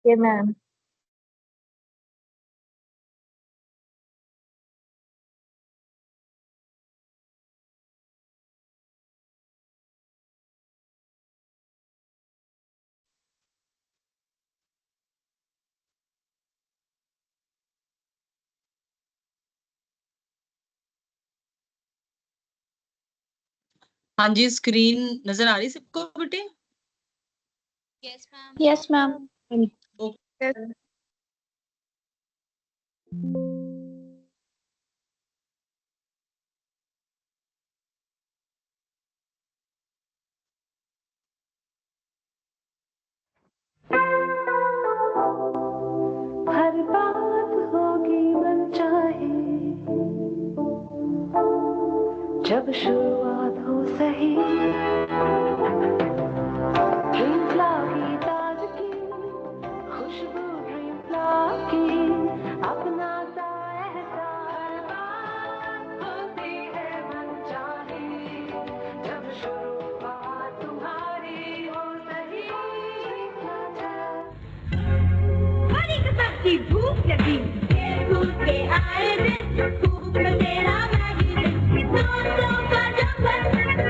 ये मैम। हाँ जी, स्क्रीन नजर आ रही सबको बेटे? Yes ma'am. ओके। हर बात होगी मनचाही, जब शुरुआत हो सही। ड्रीम फ्लावर की ताजगी, खुशबू ड्रीम फ्लावर की, अपना सा एहसास। हर बात होती है मनचाही, जब शुरुआत तुम्हारी हो सही। बड़ी कसम की भूख लगी, भूख के आए दिन, भूख में तेरा मैगी दिन, दोस्तों का जंगल,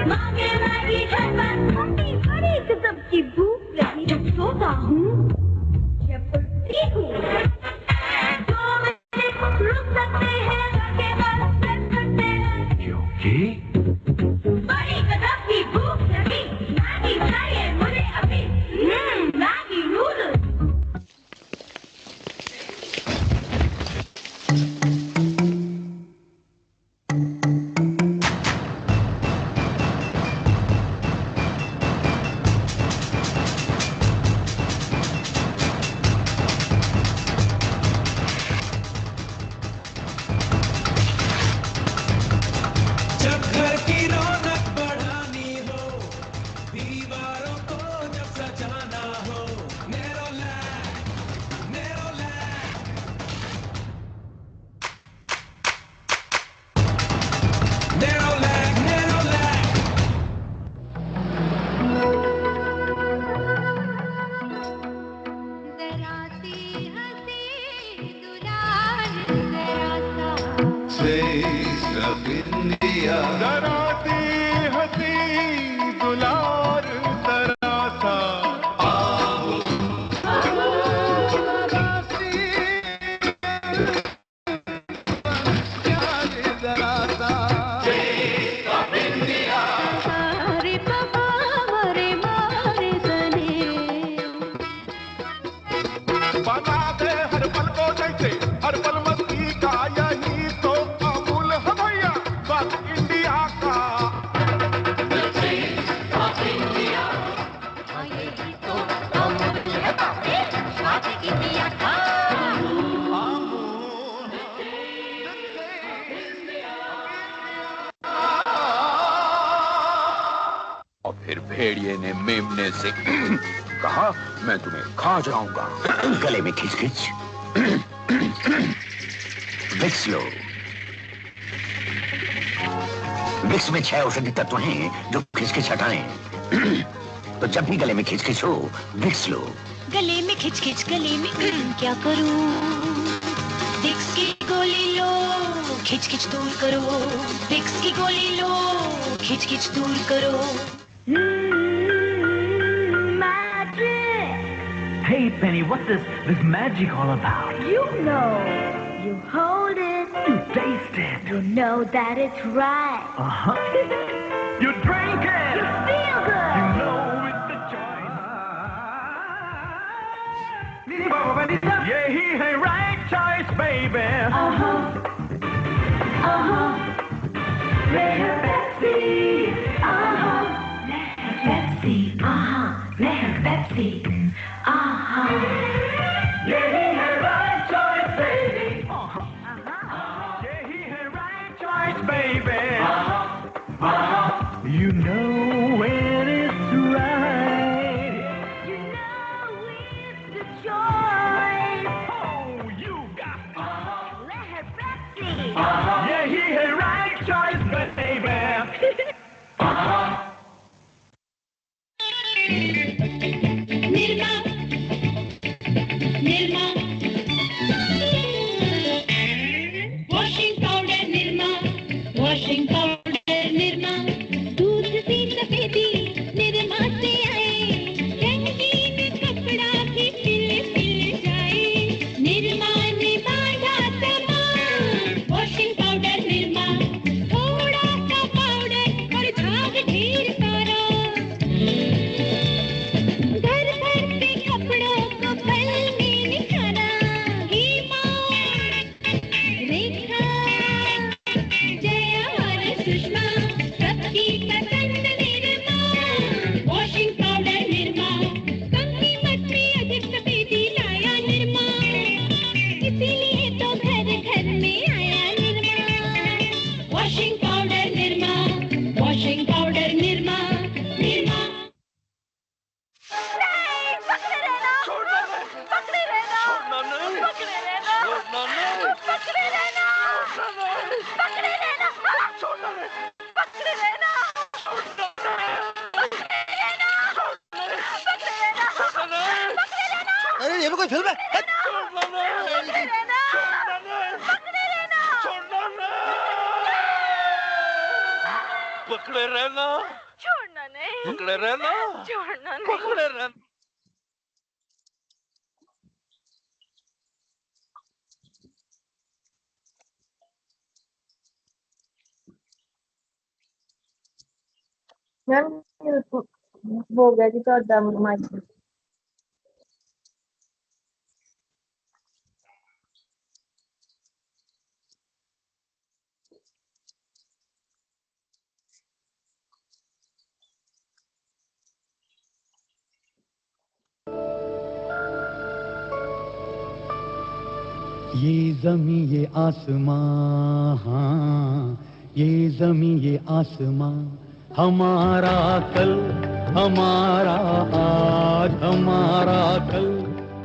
मांगे मैगी घर पर। बड़ी कसम की भूख लगी, जब सोता हूँ, जब उठती हूँ, 2 मिनट रुक सकते हैं, के बाद कर सकते हैं, क्योंकि बड़ी कसम की भूख लगी, मैगी चाहिए मुझे अभी, मैगी नूडल्स। जब घर की रौनक बढ़ानी हो, दीवारों को जब सजाना हो, नेरोलैक, नेरोलैक, नेरोलैक, नेरोलैक। जरा सी हंसी दुलार, जरा सा Taste of India. जराती हंसी दुलार जरा सा जराती प्यार जरा सा अरे बाबा मोरे मोरे सने, बना दे हर पल को जैसे हर पल मस्ती का, यही तो अमूल है भैया बात इंडिया का। यही तो अमूल है बाबे, बात इंडिया का। और फिर भेड़िए ने मेमने से कहा, मैं तुम्हें खा जाऊंगा। गले में खिंच खिंच विक्स लो। विक्स में 6 औषधि तत्व हैं जो खिंच खिंच हटाएं। तो जब भी गले में खिंच खिंच हो, विक्स लो। गले में खिच खिच, गले में क्या करूं, विक्स की गोली लो, खिच खिच दूर करो, विक्स की गोली लो, खिच खिच दूर करो। Hey Penny, what's this magic all about? You know, you hold it, You taste it. you know that it's right. Uh-huh. You drink it. You feel good. You know it's the choice. यही है right choice, baby. Rare Pepsi, Pepsi, Rare Pepsi, यही है right choice, baby. यही है right choice, baby. You know when it's right. you know it's the choice. Oh, you got Rare Pepsi. यही है right choice, baby. Nirma, ये भी कोई film है? छोड़ना नहीं, छोड़ना नहीं, पकड़े रहना, छोड़ना नहीं, पकड़े रहना, छोड़ना नहीं। पकड़े रहना। मैम हो गया जी ਤੁਹਾਡਾ ਮਾਈਕ। ये जमी ये आसमां, हाँ ये जमी ये आसमां, हमारा कल हमारा आज, हमारा कल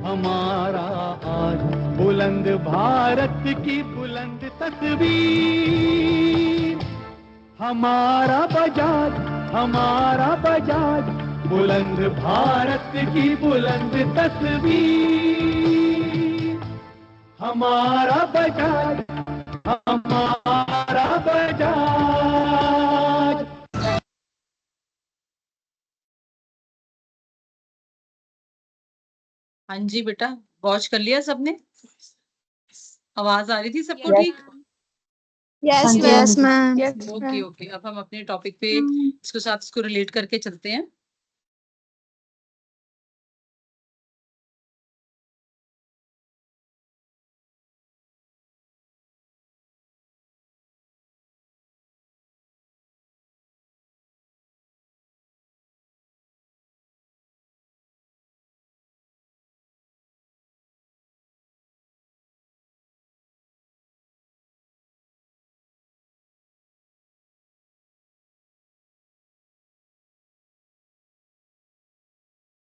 हमारा आज, बुलंद भारत की बुलंद तस्वीर, हमारा बजाज बुलंद भारत की बुलंद तस्वीर, हमारा बजाज हमारा बजाज। हाँ जी बेटा, वॉच कर लिया सबने? आवाज आ रही थी सबको Yes. ठीक? Yes Yes, ma'am. Okay okay, अब हम अपने टॉपिक पे इसके साथ इसको रिलेट करके चलते हैं।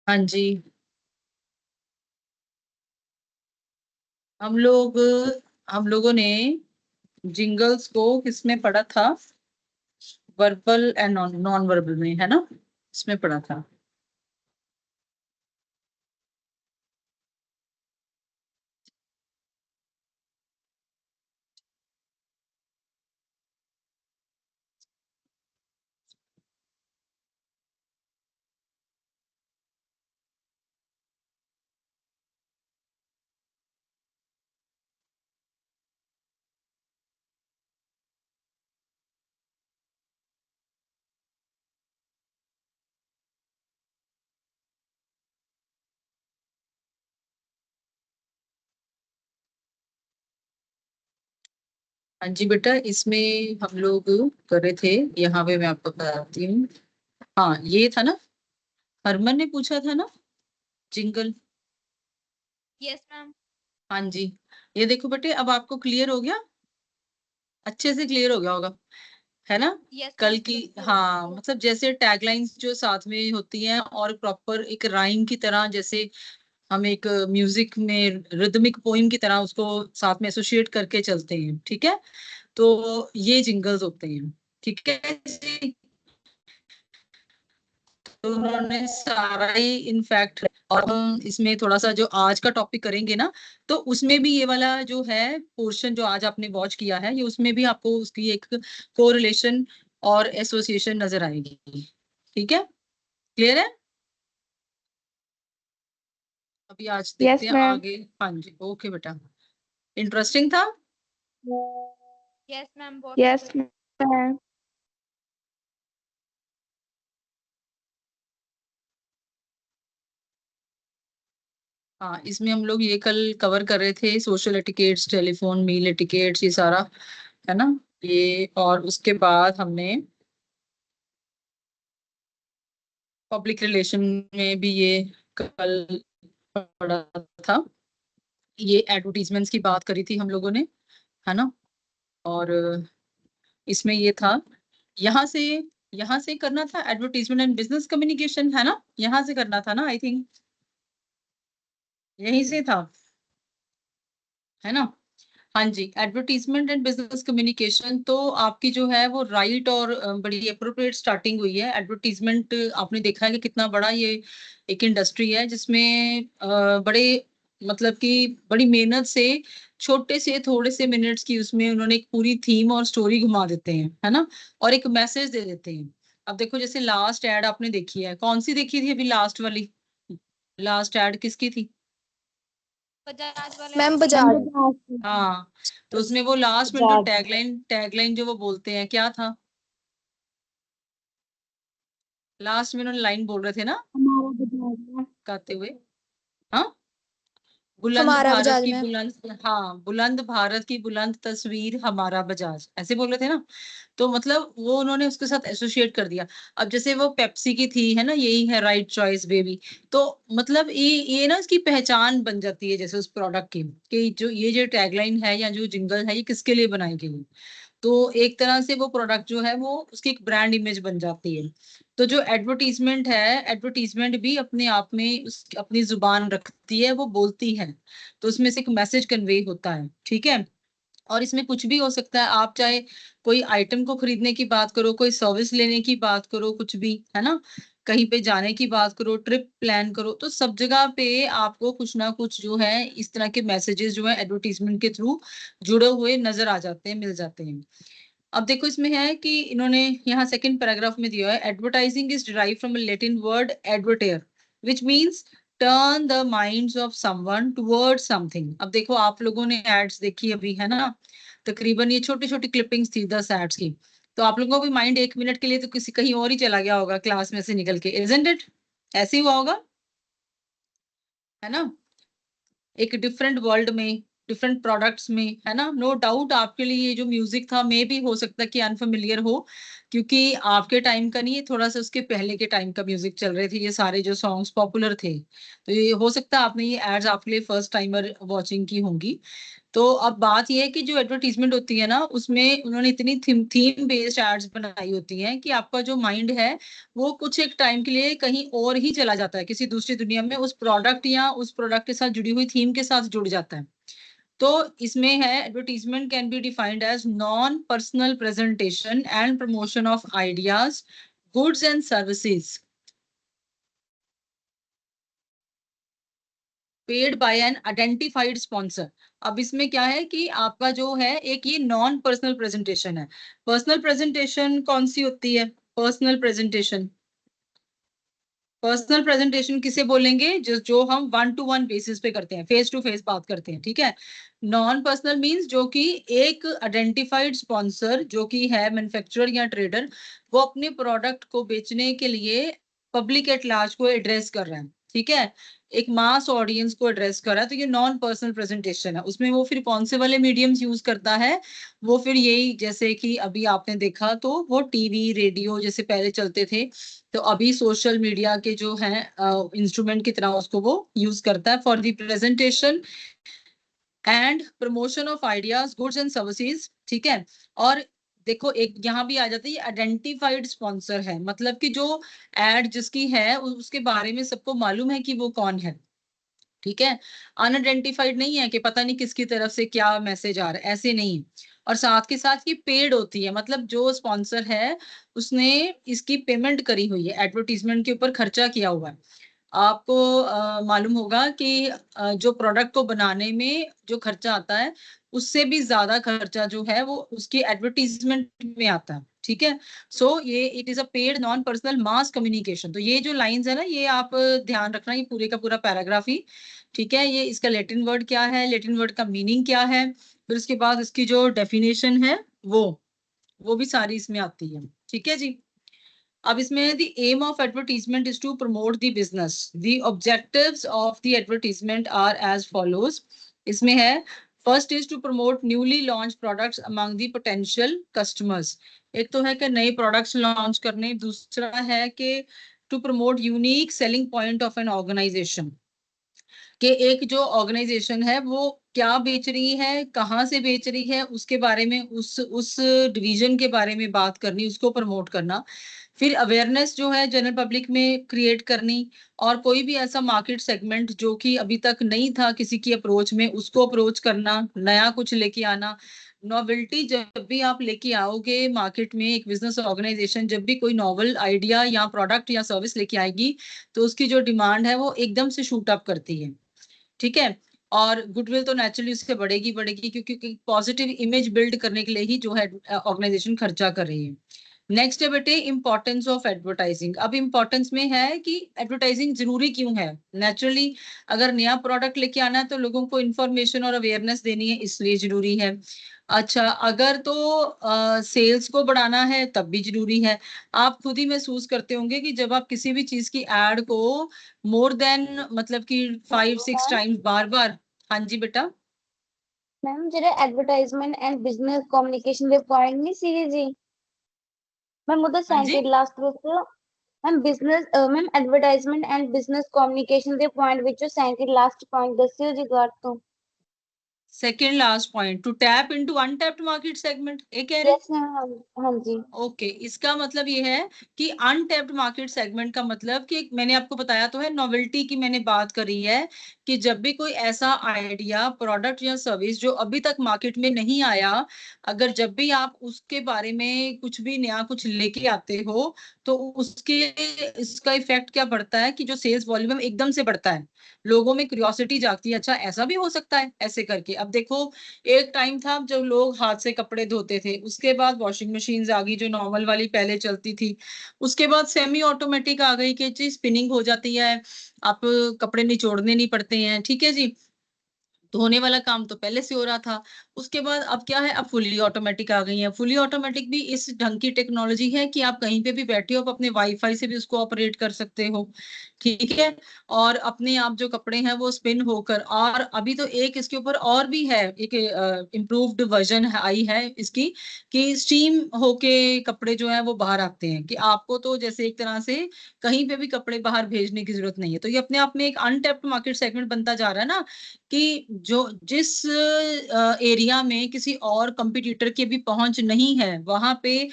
हाँ जी, हम लोगों ने जिंगल्स को किसमें पढ़ा था? वर्बल एंड नॉन वर्बल में, है ना? इसमें पढ़ा था। हाँ जी बेटा, इसमें हम लोग कर रहे थे, यहाँ पे मैं आपको बताती हूँ। हाँ, ये था ना, हरमन ने पूछा था ना जिंगल। Yes ma'am. हाँ जी, ये देखो बेटे, अब आपको क्लियर हो गया, अच्छे से क्लियर हो गया होगा, है ना? यस कल की, हाँ, मतलब जैसे टैगलाइंस जो साथ में होती हैं और प्रॉपर एक राइम की तरह, जैसे हम एक म्यूजिक में रिदमिक पोइम की तरह उसको साथ में एसोसिएट करके चलते हैं, ठीक है? तो ये जिंगल्स होते हैं, ठीक है जी? तो उन्होंने सारा ही इनफैक्ट, और हम इसमें थोड़ा सा जो आज का टॉपिक करेंगे ना, तो उसमें भी ये वाला जो है पोर्शन जो आज आपने वॉच किया है, ये उसमें भी आपको उसकी एक कोरिलेशन और एसोसिएशन नजर आएगी, ठीक है? क्लियर है? अभी आज देखते हैं ma'am. आगे। हाँ जी, ओके बेटा, इंटरेस्टिंग था। Yes ma'am. Yes ma'am. हाँ, इसमें हम लोग ये कल कवर कर रहे थे, सोशल एटिकेट्स, टेलीफोन मील एटिकेट्स, ये सारा, है ना? ये, और उसके बाद हमने पब्लिक रिलेशन में भी ये कल पढ़ा था, ये एडवर्टीजमेंट्स की बात करी थी हम लोगों ने, है ना? और इसमें ये था, यहाँ से यहाँ से करना था एडवर्टीजमेंट एंड बिजनेस कम्युनिकेशन, है ना? यहाँ से करना था ना, आई थिंक यहीं से था, है ना? हाँ जी, एडवर्टीजमेंट एंड बिजनेस कम्युनिकेशन तो आपकी जो है वो राइट और बड़ी अप्रोप्रिएट स्टार्टिंग हुई है। एडवर्टीजमेंट आपने देखा है कि कितना बड़ा ये एक इंडस्ट्री है जिसमें बड़े मतलब कि बड़ी मेहनत से छोटे से थोड़े से मिनट्स की उसमें उन्होंने एक पूरी थीम और स्टोरी घुमा देते हैं, है ना, और एक मैसेज दे देते हैं। अब देखो जैसे लास्ट एड आपने देखी है, कौन सी देखी थी अभी लास्ट वाली? लास्ट एड किसकी थी? मैम बजाज। हाँ, तो उसमें वो लास्ट में जो टैगलाइन जो वो बोलते हैं क्या था? लास्ट में उन्होंने लाइन बोल रहे थे ना गाते हुए, हाँ, बुलंद हमारा भारत बजाज की में। बुलंद, हाँ, बुलंद भारत की बुलंद तस्वीर हमारा बजाज, ऐसे बोल रहे थे ना। तो मतलब वो उन्होंने उसके साथ एसोसिएट कर दिया। अब जैसे वो पेप्सी की थी, है ना, यही है राइट चॉइस बेबी। तो मतलब ये ना इसकी पहचान बन जाती है जैसे उस प्रोडक्ट की, कि जो ये जो टैगलाइन है या जो जिंगल है ये किसके लिए बनाई गई है। तो एक तरह से वो प्रोडक्ट जो है वो उसकी एक ब्रांड इमेज बन जाती है। तो जो एडवर्टीजमेंट है, एडवर्टीजमेंट भी अपने आप में अपनी जुबान रखती है, वो बोलती है। तो उसमें से एक मैसेज कन्वे होता है, ठीक है। और इसमें कुछ भी हो सकता है, आप चाहे कोई आइटम को खरीदने की बात करो, कोई सर्विस लेने की बात करो, कुछ भी, है ना, कहीं पे जाने की बात करो, ट्रिप प्लान करो, तो सब जगह पे आपको कुछ ना कुछ जो है इस तरह के मैसेजेस जो है एडवर्टीजमेंट के थ्रू जुड़े हुए नजर आ जाते हैं, मिल जाते हैं। अब देखो इसमें है कि इन्होंने यहाँ सेकंड पैराग्राफ में दिया है, advertising is derive from a Latin word advertere which means turn the minds of someone toward something. अब देखो आप लोगों ने एड्स देखी अभी, है ना, तकरीबन ये छोटी छोटी क्लिपिंग्स थी 10 एड्स की। तो आप लोगों का भी माइंड 1 मिनट के लिए तो किसी कहीं और ही चला गया होगा क्लास में से निकल के, इजंट इट? ऐसे ही हुआ होगा, है ना, एक डिफरेंट वर्ल्ड में, डिफरेंट प्रोडक्ट्स में, है ना। नो डाउट आपके लिए ये जो म्यूजिक था मे भी हो सकता है कि अनफेमिलियर हो, क्योंकि आपके टाइम का नहीं, ये थोड़ा सा उसके पहले के टाइम का म्यूजिक चल रहे थे, ये सारे जो सॉन्ग्स पॉपुलर थे। तो ये हो सकता है आपने ये एड्स आपके लिए फर्स्ट टाइमर वॉचिंग की होंगी। तो अब बात ये है कि जो एडवर्टीजमेंट होती है ना, उसमें उन्होंने इतनी थीम बेस्ड एड्स बनाई होती हैं कि आपका जो माइंड है वो कुछ एक टाइम के लिए कहीं और ही चला जाता है, किसी दूसरी दुनिया में, उस प्रोडक्ट या उस प्रोडक्ट के साथ जुड़ी हुई थीम के साथ जुड़ जाता है। तो इसमें है, advertisement can be defined as non personal presentation and promotion of ideas, goods and services paid by an identified sponsor. अब इसमें क्या है कि आपका जो है एक ये नॉन पर्सनल प्रेजेंटेशन है। पर्सनल प्रेजेंटेशन कौन सी होती है? पर्सनल प्रेजेंटेशन, पर्सनल प्रेजेंटेशन किसे बोलेंगे? जो हम 1-to-1 बेसिस पे करते हैं, फेस टू फेस बात करते हैं, ठीक है। नॉन पर्सनल मींस जो कि एक आइडेंटिफाइड स्पॉन्सर जो कि है मैन्युफैक्चरर या ट्रेडर, वो अपने प्रोडक्ट को बेचने के लिए पब्लिक एट लार्ज को एड्रेस कर रहा है, ठीक है, एक मास ऑडियंस को एड्रेस कर रहा है। तो ये नॉन पर्सनल प्रेजेंटेशन है। उसमें वो फिर कौन से वाले मीडियम्स यूज करता है? वो फिर यही, जैसे कि अभी आपने देखा तो वो टीवी रेडियो जैसे पहले चलते थे, तो अभी सोशल मीडिया के जो है इंस्ट्रूमेंट की तरह उसको वो यूज करता है for the presentation and promotion of ideas, goods and services, ठीक है। और देखो एक यहाँ भी आ जाता है, ये आइडेंटिफाइड स्पॉन्सर है, मतलब कि जो एड जिसकी है उसके बारे में सबको मालूम है कि वो कौन है, ठीक है। अनआइडेंटिफाइड नहीं है कि पता नहीं किसकी तरफ से क्या मैसेज आ रहा है, ऐसे नहीं। और साथ के साथ ये पेड होती है, मतलब जो स्पॉन्सर है उसने इसकी पेमेंट करी हुई है, एडवर्टीजमेंट के ऊपर खर्चा किया हुआ है। आपको मालूम होगा कि जो प्रोडक्ट को बनाने में जो खर्चा आता है उससे भी ज्यादा खर्चा जो है वो उसकी एडवर्टीजमेंट में आता है, ठीक है। सो ये it is a paid non personal mass communication. तो ये जो लाइंस है ना, ये आप ध्यान रखना, ये पूरे का पूरा पैराग्राफ ही, ठीक है। ये इसका लैटिन वर्ड क्या है, लैटिन वर्ड का मीनिंग क्या है, फिर उसके बाद इसकी जो डेफिनेशन है वो भी सारी इसमें आती है, ठीक है जी। अब इसमें the aim of advertisement is to promote the business. The objectives of the advertisement are as follows. इसमें है, first is to promote newly launch products among the potential customers. एक तो है कि नए प्रोडक्ट्स लॉन्च करने, दूसरा है कि to promote unique selling point of an organization, कि एक जो ऑर्गेनाइजेशन है वो क्या बेच रही है, कहाँ से बेच रही है, उसके बारे में, उस डिवीजन के बारे में बात करनी, उसको प्रमोट करना। फिर अवेयरनेस जो है जनरल पब्लिक में क्रिएट करनी, और कोई भी ऐसा मार्केट सेगमेंट जो कि अभी तक नहीं था किसी की अप्रोच में, उसको अप्रोच करना, नया कुछ लेके आना। नॉवेल्टी जब भी आप लेके आओगे मार्केट में, एक बिजनेस ऑर्गेनाइजेशन जब भी कोई नॉवल आइडिया या प्रोडक्ट या सर्विस लेके आएगी, तो उसकी जो डिमांड है वो एकदम से शूट अप करती है, ठीक है। और गुडविल तो नेचुरली उससे बढ़ेगी बढ़ेगी, क्योंकि पॉजिटिव इमेज बिल्ड करने के लिए ही जो है ऑर्गेनाइजेशन खर्चा कर रही है। नेक्स्ट है बेटे इम्पोर्टेंस ऑफ एडवर्टाइजिंग। अब इम्पोर्टेंस में है कि एडवर्टाइजिंग जरूरी क्यों है। नेचुरली अगर नया प्रोडक्ट लेके आना है तो लोगों को इन्फॉर्मेशन और अवेयरनेस देनी है, इसलिए जरूरी है। अच्छा, अगर तो सेल्स को बढ़ाना है तब भी जरूरी है। आप खुद ही महसूस करते होंगे कि जब आप किसी भी चीज की एड को मोर देन मतलब कि 5-6 टाइम्स बार बार। हाँ जी बेटा। मैम जेडे एडवर्टाइजमेंट एंड बिजनेस कम्युनिकेशन दे पॉइंट नहीं सीगे जी मैम वो तो हाँ जी, सेकंड लास्ट ਵਿੱਚ ma'am business ma'am advertisement and business communication दे पॉइंट ਵਿੱਚੋਂ सेकंड लास्ट पॉइंट ਦੱਸਿਓ जी गौर तो second last point, to tap into untapped market segment, ये कह रहे हैं। यस मैम हाँ जी ओके, इसका मतलब ये है कि अनटैप्ड मार्केट सेगमेंट का मतलब कि मैंने आपको बताया तो है, नोवेल्टी की मैंने बात करी है कि जब भी कोई ऐसा आइडिया, प्रोडक्ट या सर्विस जो अभी तक मार्केट में नहीं आया, अगर जब भी आप उसके बारे में कुछ भी नया कुछ लेके आते हो, तो उसके इसका इफेक्ट क्या पड़ता है कि जो सेल्स वॉल्यूम एकदम से बढ़ता है, लोगों में क्यूरियोसिटी जागती है, अच्छा ऐसा भी हो सकता है ऐसे करके। अब देखो, एक टाइम था जब लोग हाथ से कपड़े धोते थे, उसके बाद वॉशिंग मशीन आ गई जो नॉर्मल वाली पहले चलती थी, उसके बाद सेमी ऑटोमेटिक आ गई कि जी स्पिनिंग हो जाती है, आप कपड़े निचोड़ने नहीं पड़ते हैं, ठीक है जी। धोने वाला काम तो पहले से हो रहा था। उसके बाद अब क्या है, अब फुल्ली ऑटोमेटिक आ गई है। फुल्ली ऑटोमेटिक भी इस ढंग की टेक्नोलॉजी है कि आप कहीं पे भी बैठे हो, आप अपने वाईफाई से भी उसको ऑपरेट कर सकते हो, ठीक है। और अपने आप जो कपड़े हैं वो स्पिन होकर, और अभी तो एक इसके ऊपर और भी है, एक इम्प्रूव्ड वर्जन आई है इसकी, कि स्टीम होके कपड़े जो है वो बाहर आते हैं, कि आपको तो जैसे एक तरह से कहीं पे भी कपड़े बाहर भेजने की जरूरत नहीं है। तो ये अपने आप में एक अनटैप्ड मार्केट सेगमेंट बनता जा रहा है ना, कि जो जिस एरिया में किसी और कंपटीटर की भी पहुंच नहीं है, वहां पे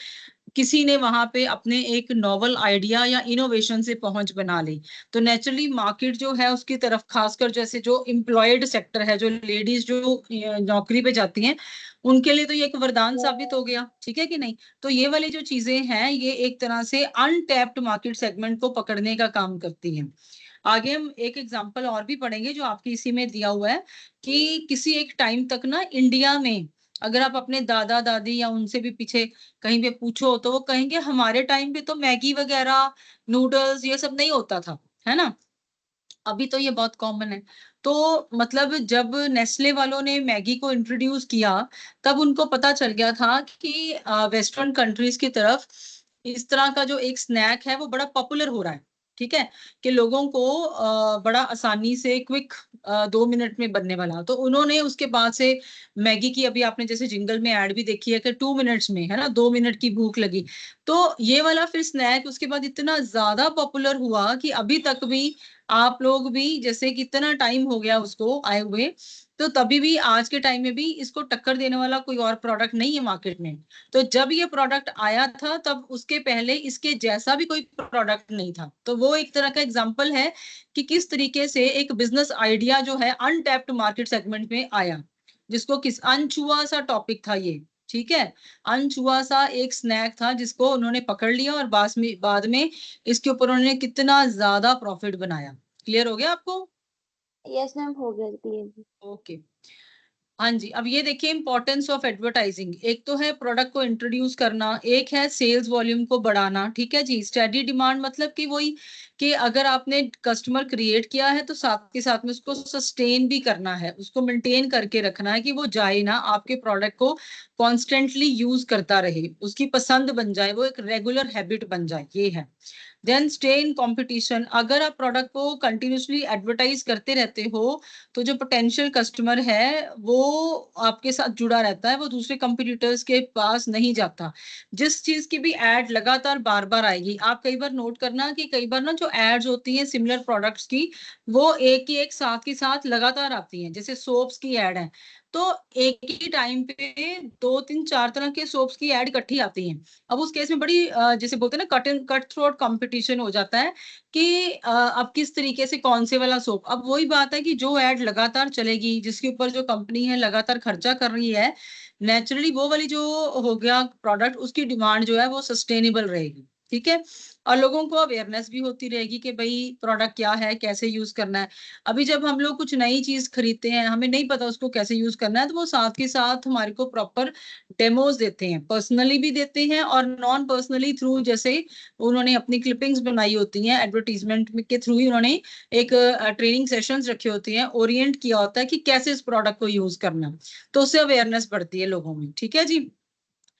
किसी ने वहां पे अपने एक नॉवल आइडिया या इनोवेशन से पहुंच बना ली, तो नेचुरली मार्केट जो है उसकी तरफ, खासकर जैसे जो एम्प्लॉयड सेक्टर है, जो लेडीज जो नौकरी पे जाती हैं, उनके लिए तो ये एक वरदान साबित हो गया, ठीक है कि नहीं। तो ये वाली जो चीजें हैं ये एक तरह से अनटैप्ड मार्केट सेगमेंट को पकड़ने का काम करती हैं। आगे हम एक एग्जांपल और भी पढ़ेंगे जो आपकी इसी में दिया हुआ है, कि किसी एक टाइम तक ना इंडिया में, अगर आप अपने दादा दादी या उनसे भी पीछे कहीं पे पूछो तो वो कहेंगे हमारे टाइम पे तो मैगी वगैरह, नूडल्स ये सब नहीं होता था, है ना। अभी तो ये बहुत कॉमन है। तो मतलब जब नेस्ले वालों ने मैगी को इंट्रोड्यूस किया, तब उनको पता चल गया था कि वेस्टर्न कंट्रीज की तरफ इस तरह का जो एक स्नैक है वो बड़ा पॉपुलर हो रहा है, ठीक है, कि लोगों को बड़ा आसानी से क्विक 2 मिनट में बनने वाला। तो उन्होंने उसके बाद से मैगी की, अभी आपने जैसे जिंगल में ऐड भी देखी है कि 2 मिनट्स में, है ना, 2 मिनट की भूख लगी। तो ये वाला फिर स्नैक उसके बाद इतना ज्यादा पॉपुलर हुआ कि अभी तक भी आप लोग भी, जैसे कितना टाइम हो गया उसको आए हुए, तो तभी भी आज के टाइम में भी इसको टक्कर देने वाला कोई और प्रोडक्ट नहीं है मार्केट में। तो जब ये प्रोडक्ट आया था तब उसके पहले इसके जैसा भी कोई प्रोडक्ट नहीं था। तो वो एक तरह का एग्जांपल है कि किस तरीके से एक बिजनेस आइडिया जो है अनटैप्ड मार्केट सेगमेंट में आया, जिसको किस अनछुआ सा टॉपिक था ये, ठीक है। अनछुआ सा एक स्नैक था जिसको उन्होंने पकड़ लिया और बाद में इसके ऊपर उन्होंने कितना ज्यादा प्रॉफिट बनाया। क्लियर हो गया आपको? यस मैम हो गया क्लियर ओके, हाँ जी। अब ये देखिए इंपॉर्टेंस ऑफ एडवर्टाइजिंग, एक तो है प्रोडक्ट को इंट्रोड्यूस करना, एक है सेल्स वॉल्यूम को बढ़ाना, ठीक है जी। स्टेडी डिमांड मतलब कि वही, कि अगर आपने कस्टमर क्रिएट किया है तो साथ के साथ में उसको सस्टेन भी करना है, उसको मेंटेन करके रखना है, कि वो जाए ना, आपके प्रोडक्ट को कॉन्स्टेंटली यूज करता रहे, उसकी पसंद बन जाए, वो एक रेगुलर हैबिट बन जाए, ये है। देन स्टे इन कंपटीशन, अगर आप प्रोडक्ट को कंटिन्यूसली एडवर्टाइज करते रहते हो तो जो पोटेंशियल कस्टमर है वो आपके साथ जुड़ा रहता है, वो दूसरे कंपटीटर्स के पास नहीं जाता। जिस चीज की भी एड लगातार बार बार आएगी, आप कई बार नोट करना कि कई बार ना जो एड्स होती हैं सिमिलर प्रोडक्ट्स की, वो एक ही एक साथ के साथ लगातार आती हैं, जैसे सोप्स की एड है, तो एक ही टाइम पे 2 3 4 तरह के सोप्स की एड इकट्ठी आती हैं। अब उस केस में बड़ी जैसे बोलते हैं ना कट थ्रोट कंपटीशन हो जाता है कि अब किस तरीके से कौन से वाला सोप। अब वही बात है कि जो एड लगातार चलेगी, जिसके ऊपर जो कंपनी है लगातार खर्चा कर रही है, नेचुरली वो वाली जो हो गया प्रोडक्ट, उसकी डिमांड जो है वो सस्टेनेबल रहेगी। ठीक है, और लोगों को अवेयरनेस भी होती रहेगी कि भाई प्रोडक्ट क्या है, कैसे यूज करना है। अभी जब हम लोग कुछ नई चीज खरीदते हैं, हमें नहीं पता उसको कैसे यूज करना है, तो वो साथ के साथ हमारे को प्रॉपर डेमोज देते हैं, पर्सनली भी देते हैं और नॉन पर्सनली थ्रू, जैसे उन्होंने अपनी क्लिपिंग्स बनाई होती हैं एडवर्टीजमेंट के थ्रू ही, उन्होंने एक ट्रेनिंग सेशंस रखे होते हैं, ओरिएंट किया होता है कि कैसे इस प्रोडक्ट को यूज करना है। तो उससे अवेयरनेस बढ़ती है लोगों में। ठीक है जी।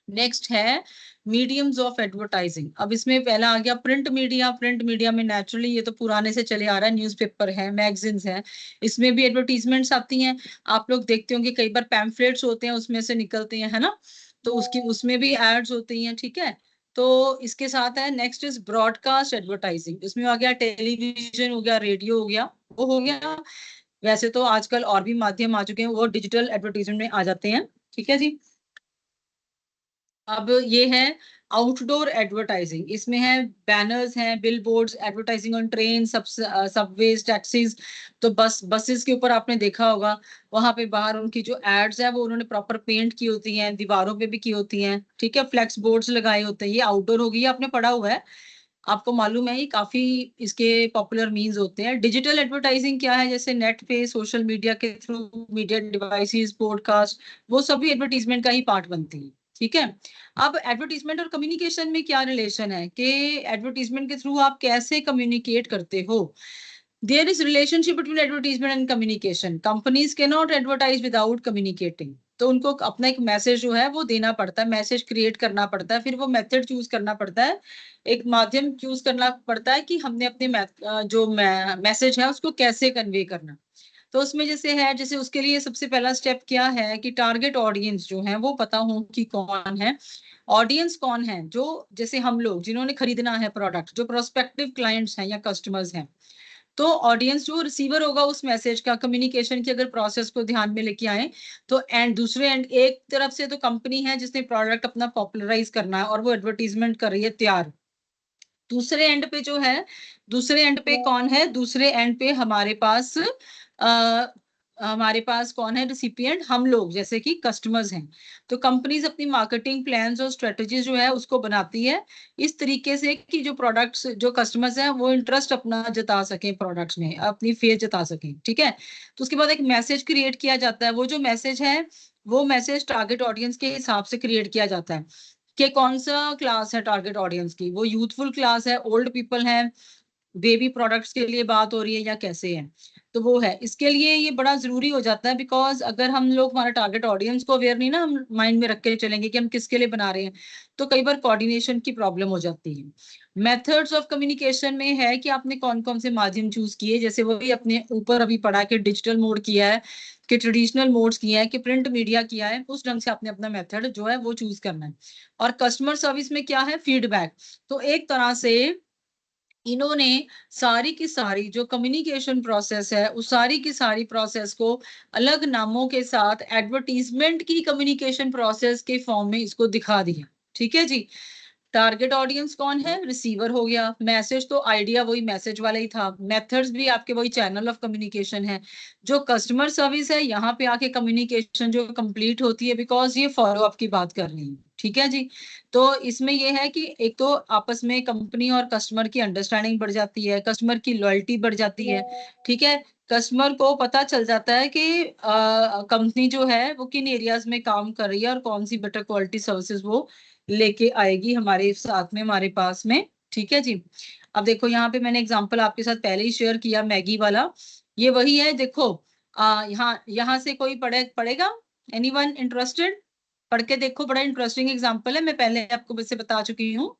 नेक्स्ट है मीडियम्स ऑफ एडवर्टाइजिंग। अब इसमें पहला आ गया प्रिंट मीडिया। प्रिंट मीडिया में नेचुरली ये तो पुराने से चले आ रहा है, न्यूज़पेपर है, मैगजीन्स है, इसमें भी एडवर्टीजमेंट्स आती हैं। आप लोग देखते होंगे कई बार पैम्फलेट्स होते हैं उसमें से निकलते हैं, है ना, तो उसमें भी एड्स होती हैं। ठीक है, तो इसके साथ है नेक्स्ट इज ब्रॉडकास्ट एडवर्टाइजिंग। इसमें आ गया टेलीविजन हो गया, रेडियो हो गया, वो हो गया। वैसे तो आजकल और भी माध्यम आ चुके हैं, वो डिजिटल एडवर्टीजमेंट में आ जाते हैं। ठीक है जी। अब ये है आउटडोर एडवर्टाइजिंग। इसमें है बैनर्स हैं, billboards, advertising on train, subways, taxis. तो बसेस के ऊपर आपने देखा होगा, वहां पे बाहर उनकी जो एड्स है वो उन्होंने प्रॉपर पेंट की होती हैं, दीवारों पे भी की होती हैं। ठीक है, फ्लेक्स बोर्ड्स लगाए होते हैं। ये आउटडोर हो गई, आपने पढ़ा हुआ है, आपको मालूम है, ये काफी इसके पॉपुलर मीन्स होते हैं। डिजिटल एडवर्टाइजिंग क्या है, जैसे नेट पे, सोशल मीडिया के थ्रू, मीडिया डिवाइसेस, पॉडकास्ट, वो सभी एडवर्टीजमेंट का ही पार्ट बनती है। ठीक है, अब एडवर्टीजमेंट और कम्युनिकेशन में क्या रिलेशन है कि एडवर्टीजमेंट के थ्रू आप कैसे कम्युनिकेट करते हो। There is relationship between advertisement and communication. Companies can not advertise without communicating. तो उनको अपना एक मैसेज जो है वो देना पड़ता है, मैसेज क्रिएट करना पड़ता है, फिर वो मेथड चूज करना पड़ता है, एक माध्यम चूज करना पड़ता है कि हमने अपने जो मैसेज है उसको कैसे कन्वे करना। तो उसमें जैसे है, जैसे उसके लिए सबसे पहला स्टेप क्या है कि टारगेट ऑडियंस जो है वो पता हो कि कौन है। ऑडियंस कौन है, जो जैसे हम लोग जिन्होंने खरीदना है प्रोडक्ट, जो प्रोस्पेक्टिव क्लाइंट्स हैं या कस्टमर्स हैं। तो ऑडियंस जो रिसीवर होगा उस मैसेज का, कम्युनिकेशन की अगर प्रोसेस को ध्यान में लेके आए, तो एंड दूसरे एंड, एक तरफ से तो कंपनी है जिसने प्रोडक्ट अपना पॉपुलराइज करना है और वो एडवर्टीजमेंट कर रही है तैयार। दूसरे एंड पे जो है, दूसरे एंड पे कौन है, दूसरे एंड पे आ, हमारे पास कौन है, रिसिपिएंट, हम लोग जैसे कि कस्टमर्स हैं। तो कंपनीज अपनी मार्केटिंग प्लान्स और स्ट्रेटजीज जो है उसको बनाती है इस तरीके से कि जो प्रोडक्ट्स, जो कस्टमर्स हैं वो इंटरेस्ट अपना जता सकें प्रोडक्ट्स में, अपनी फेथ जता सकें। ठीक है, तो उसके बाद एक मैसेज क्रिएट किया जाता है। वो जो मैसेज है, वो मैसेज टारगेट ऑडियंस के हिसाब से क्रिएट किया जाता है कि कौन सा क्लास है टारगेट ऑडियंस की, वो यूथफुल क्लास है, ओल्ड पीपल है, बेबी प्रोडक्ट्स के लिए बात हो रही है या कैसे है। तो वो है, इसके लिए ये बड़ा जरूरी हो जाता है, बिकॉज अगर हम लोग हमारा टारगेट ऑडियंस को अवेयर नहीं ना हम माइंड में रख के चलेंगे कि हम किसके लिए बना रहे हैं, तो कई बार कोऑर्डिनेशन की प्रॉब्लम हो जाती है। मेथड्स ऑफ कम्युनिकेशन में है कि आपने कौन कौन से माध्यम चूज किए, जैसे वही अपने ऊपर अभी पढ़ा कि डिजिटल मोड किया है, कि ट्रेडिशनल मोड्स किया है, कि प्रिंट मीडिया किया है, उस ढंग से आपने अपना मेथड जो है वो चूज करना है। और कस्टमर सर्विस में क्या है, फीडबैक। तो एक तरह से इन्होंने सारी की सारी जो कम्युनिकेशन प्रोसेस है, उस सारी की सारी प्रोसेस को अलग नामों के साथ एडवर्टीजमेंट की कम्युनिकेशन प्रोसेस के फॉर्म में इसको दिखा दिया। ठीक है जी। टारगेट ऑडियंस कौन है, रिसीवर हो गया। मैसेज तो आइडिया वही मैसेज वाला ही था, मेथड्स भी आपके वही चैनल ऑफ कम्युनिकेशन है। जो कस्टमर सर्विस है, यहाँ पे आके कम्युनिकेशन जो कंप्लीट होती है, बिकॉज ये फॉलो अप की बात कर रही है। ठीक है जी। तो इसमें ये है कि एक तो आपस में कंपनी और कस्टमर की अंडरस्टैंडिंग बढ़ जाती है, कस्टमर की लॉयल्टी बढ़ जाती है। ठीक है, कस्टमर को पता चल जाता है कि कंपनी जो है वो किन एरियाज में काम कर रही है और कौन सी बेटर क्वालिटी सर्विसेज वो लेके आएगी हमारे साथ में, हमारे पास में। ठीक है जी। अब देखो यहाँ पे मैंने एग्जांपल आपके साथ पहले ही शेयर किया, मैगी वाला, ये वही है। देखो यहाँ यहाँ से कोई पढ़ेगा, एनीवन इंटरेस्टेड? पढ़ के देखो, बड़ा इंटरेस्टिंग एग्जांपल है, मैं पहले आपको वैसे बता चुकी हूँ।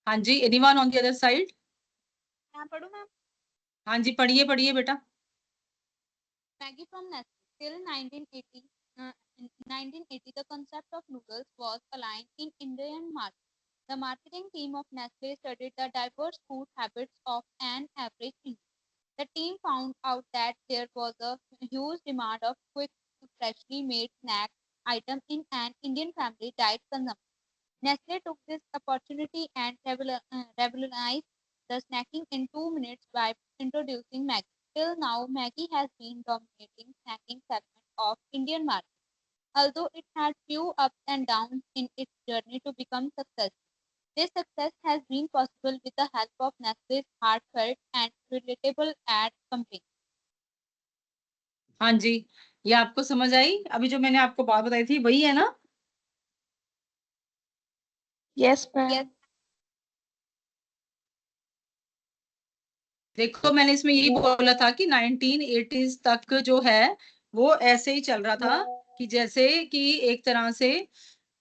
हाँ जी, anyone on the other side? मैं पढ़ूं मैम? हाँ जी, पढ़िए पढ़िए बेटा। Maggie from Nestle. Till 1980, the concept of noodles was aligned in Indian market. The marketing team of Nestle studied the diverse food habits of an average Indian. The team found out that there was a huge demand of quick, freshly made snack items in an Indian family diet consumption. Nestle took this opportunity and revolutionized the snacking in 2 minutes by introducing Maggi. Till now, Maggi has been dominating snacking segment of Indian market. Although it had few ups and downs in its journey to become successful. This success has been possible with the help of Nestle's heartfelt and relatable ad campaign. हाँ जी, ये आपको समझ आई? अभी जो मैंने आपको बात बताई थी वही है ना? Yes, ma'am. Yes, देखो मैंने इसमें यही बोला था कि 1980s तक जो है वो ऐसे ही चल रहा था कि जैसे कि एक तरह से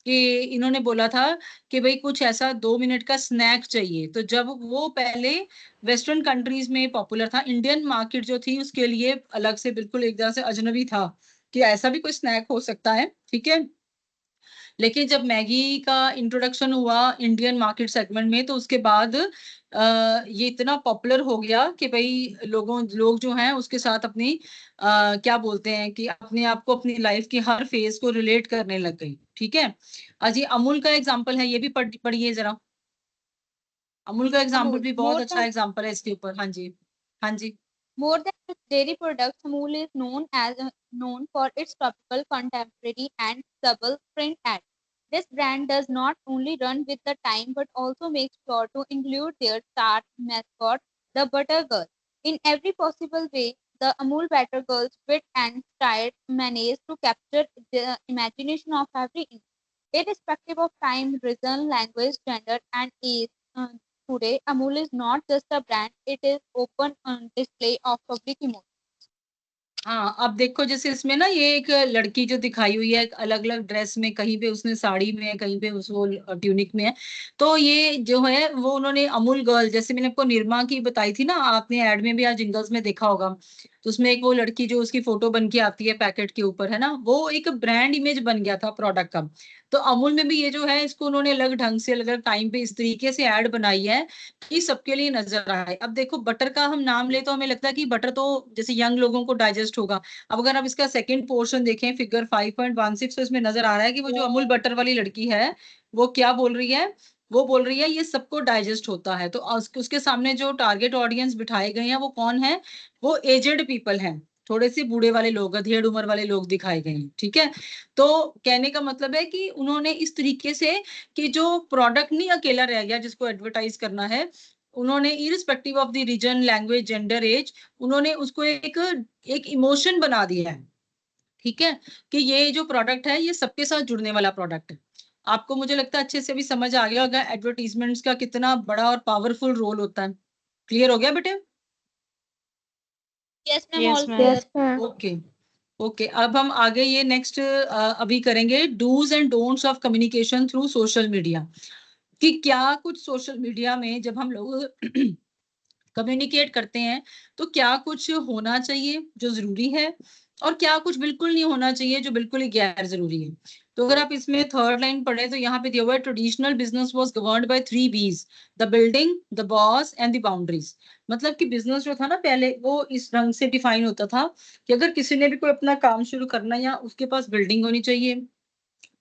कि इन्होंने बोला था कि भाई कुछ ऐसा 2 मिनट का स्नैक चाहिए। तो जब वो पहले वेस्टर्न कंट्रीज में पॉपुलर था, इंडियन मार्केट जो थी उसके लिए अलग से बिल्कुल एक तरह से अजनबी था कि ऐसा भी कोई स्नैक हो सकता है, ठीक है। लेकिन जब मैगी का इंट्रोडक्शन हुआ इंडियन मार्केट सेगमेंट में तो उसके बाद ये इतना पॉपुलर हो गया कि भाई लोग जो हैं उसके साथ अपनी क्या बोलते हैं कि अपने आप को अपनी लाइफ की हर फेज को रिलेट करने लग गई, ठीक है। अजी अमूल का एग्जांपल है, ये भी पढ़िए जरा। अमूल का एग्जांपल Amul. भी बहुत अच्छा एग्जांपल है इसके ऊपर। हाँ जी, हाँ जी। More than its dairy products, Amul is known for its topical, contemporary, and subtle print ads. This brand does not only run with the time but also makes sure to include their star mascot, the Butter Girl, in every possible way. The Amul Butter Girl's wit and style manage to capture the imagination of every Indian, irrespective of time, region, language, gender, and age. Today, Amul is not just a brand, it is open display of public emotion. हाँ, अब देखो जैसे इसमें ना ये एक लड़की जो दिखाई हुई है अलग अलग ड्रेस में, कहीं पे उसने साड़ी में है, कहीं पे उस वो ट्यूनिक में है। तो ये जो है वो उन्होंने अमूल गर्ल, जैसे मैंने आपको निरमा की बताई थी ना, आपने एड में भी आज जिंगल्स में देखा होगा। तो उसमें एक वो लड़की जो उसकी फोटो बन के आती है पैकेट के ऊपर, है ना, वो एक ब्रांड इमेज बन गया था प्रोडक्ट का। तो अमूल में भी ये जो है इसको उन्होंने अलग ढंग से अलग टाइम पे इस तरीके से ऐड बनाई है कि सबके लिए नजर आए। अब देखो बटर का हम नाम ले तो हमें लगता है कि बटर तो जैसे यंग लोगों को डाइजेस्ट होगा। अब अगर आप इसका सेकंड पोर्शन देखें फिगर 5.16 तो इसमें नजर आ रहा है कि वो जो अमूल बटर वाली लड़की है वो क्या बोल रही है, वो बोल रही है ये सबको डाइजेस्ट होता है। तो उसके सामने जो टारगेट ऑडियंस बिठाए गए हैं वो कौन है, वो एजेड पीपल हैं, थोड़े से बूढ़े वाले लोग, अधेड़ उम्र वाले लोग दिखाए गए हैं, ठीक है। तो कहने का मतलब है कि उन्होंने इस तरीके से कि जो प्रोडक्ट नहीं अकेला रह गया जिसको एडवर्टाइज करना है, उन्होंने irrespective of the region, language, gender, age, उन्होंने उसको एक इमोशन बना दिया है, ठीक है, कि ये जो प्रोडक्ट है ये सबके साथ जुड़ने वाला प्रोडक्ट है। आपको मुझे लगता है अच्छे से भी समझ आ गया होगा एडवर्टीजमेंट्स का कितना बड़ा और पावरफुल रोल होता है। क्लियर हो गया बेटे? Yes, ma'am, Yes, all ma'am. clear. Yes, ma'am. Okay okay, अब हम आगे ये नेक्स्ट अभी करेंगे dos and don'ts of communication through social media, कि क्या कुछ सोशल मीडिया में जब हम लोग कम्युनिकेट करते हैं तो क्या कुछ होना चाहिए जो जरूरी है और क्या कुछ बिल्कुल नहीं होना चाहिए जो बिल्कुल ही गैर जरूरी है। तो अगर आप इसमें थर्ड लाइन पढ़े तो यहाँ पे दिया हुआ है traditional business was governed bye 3 B's, the building, the boss and the boundaries. मतलब कि बिजनेस जो था ना पहले वो इस ढंग से डिफाइन होता था कि अगर किसी ने भी कोई अपना काम शुरू करना है या उसके पास बिल्डिंग होनी चाहिए,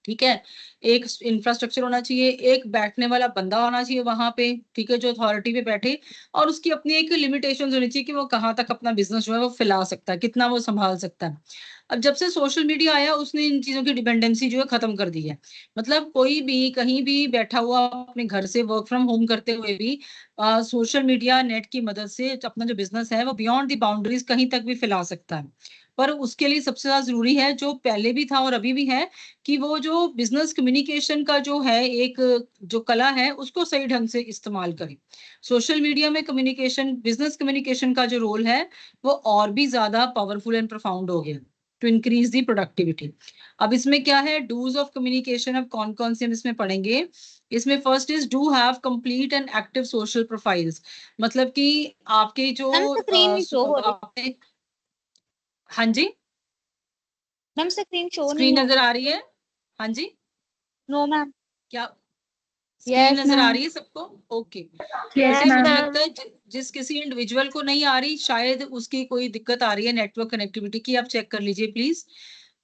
ठीक है, एक इंफ्रास्ट्रक्चर होना चाहिए, एक बैठने वाला बंदा होना चाहिए वहां पे, ठीक है, जो अथॉरिटी पे बैठे, और उसकी अपनी एक लिमिटेशंस होनी चाहिए कि वो कहाँ तक अपना बिजनेस जो है वो फैला सकता है, कितना वो संभाल सकता है। अब जब से सोशल मीडिया आया उसने इन चीजों की डिपेंडेंसी जो है खत्म कर दी है। मतलब कोई भी कहीं भी बैठा हुआ अपने घर से वर्क फ्रॉम होम करते हुए भी सोशल मीडिया नेट की मदद से अपना जो बिजनेस है वो बियॉन्ड द बाउंड्रीज कहीं तक भी फैला सकता है। पर उसके लिए सबसे ज्यादा जरूरी है, जो पहले भी था और अभी भी है, कि वो जो बिजनेस कम्युनिकेशन का जो है एक जो कला है उसको सही ढंग से इस्तेमाल करें। सोशल मीडिया में कम्युनिकेशन, बिजनेस कम्युनिकेशन का जो रोल है वो और भी ज्यादा पावरफुल एंड प्रोफाउंड हो गया टू इंक्रीज दी प्रोडक्टिविटी। अब इसमें क्या है डूज ऑफ कम्युनिकेशन, अब कौन कौन से हम इसमें पढ़ेंगे। इसमें first is do have complete and active social profiles, मतलब कि आपके जो मैम स्क्रीन नहीं शो हो रही। आपने, हाँ जी, मैम स्क्रीन शो नहीं स्क्रीन हो नजर आ रही है? हाँ जी, नो मैम। क्या स्क्रीन नजर आ रही है सबको? ओके। Yes, मुझे ma'am. लगता है जिस किसी इंडिविजुअल को नहीं आ रही, शायद उसकी कोई दिक्कत आ रही है नेटवर्क कनेक्टिविटी की, आप चेक कर लीजिए प्लीज।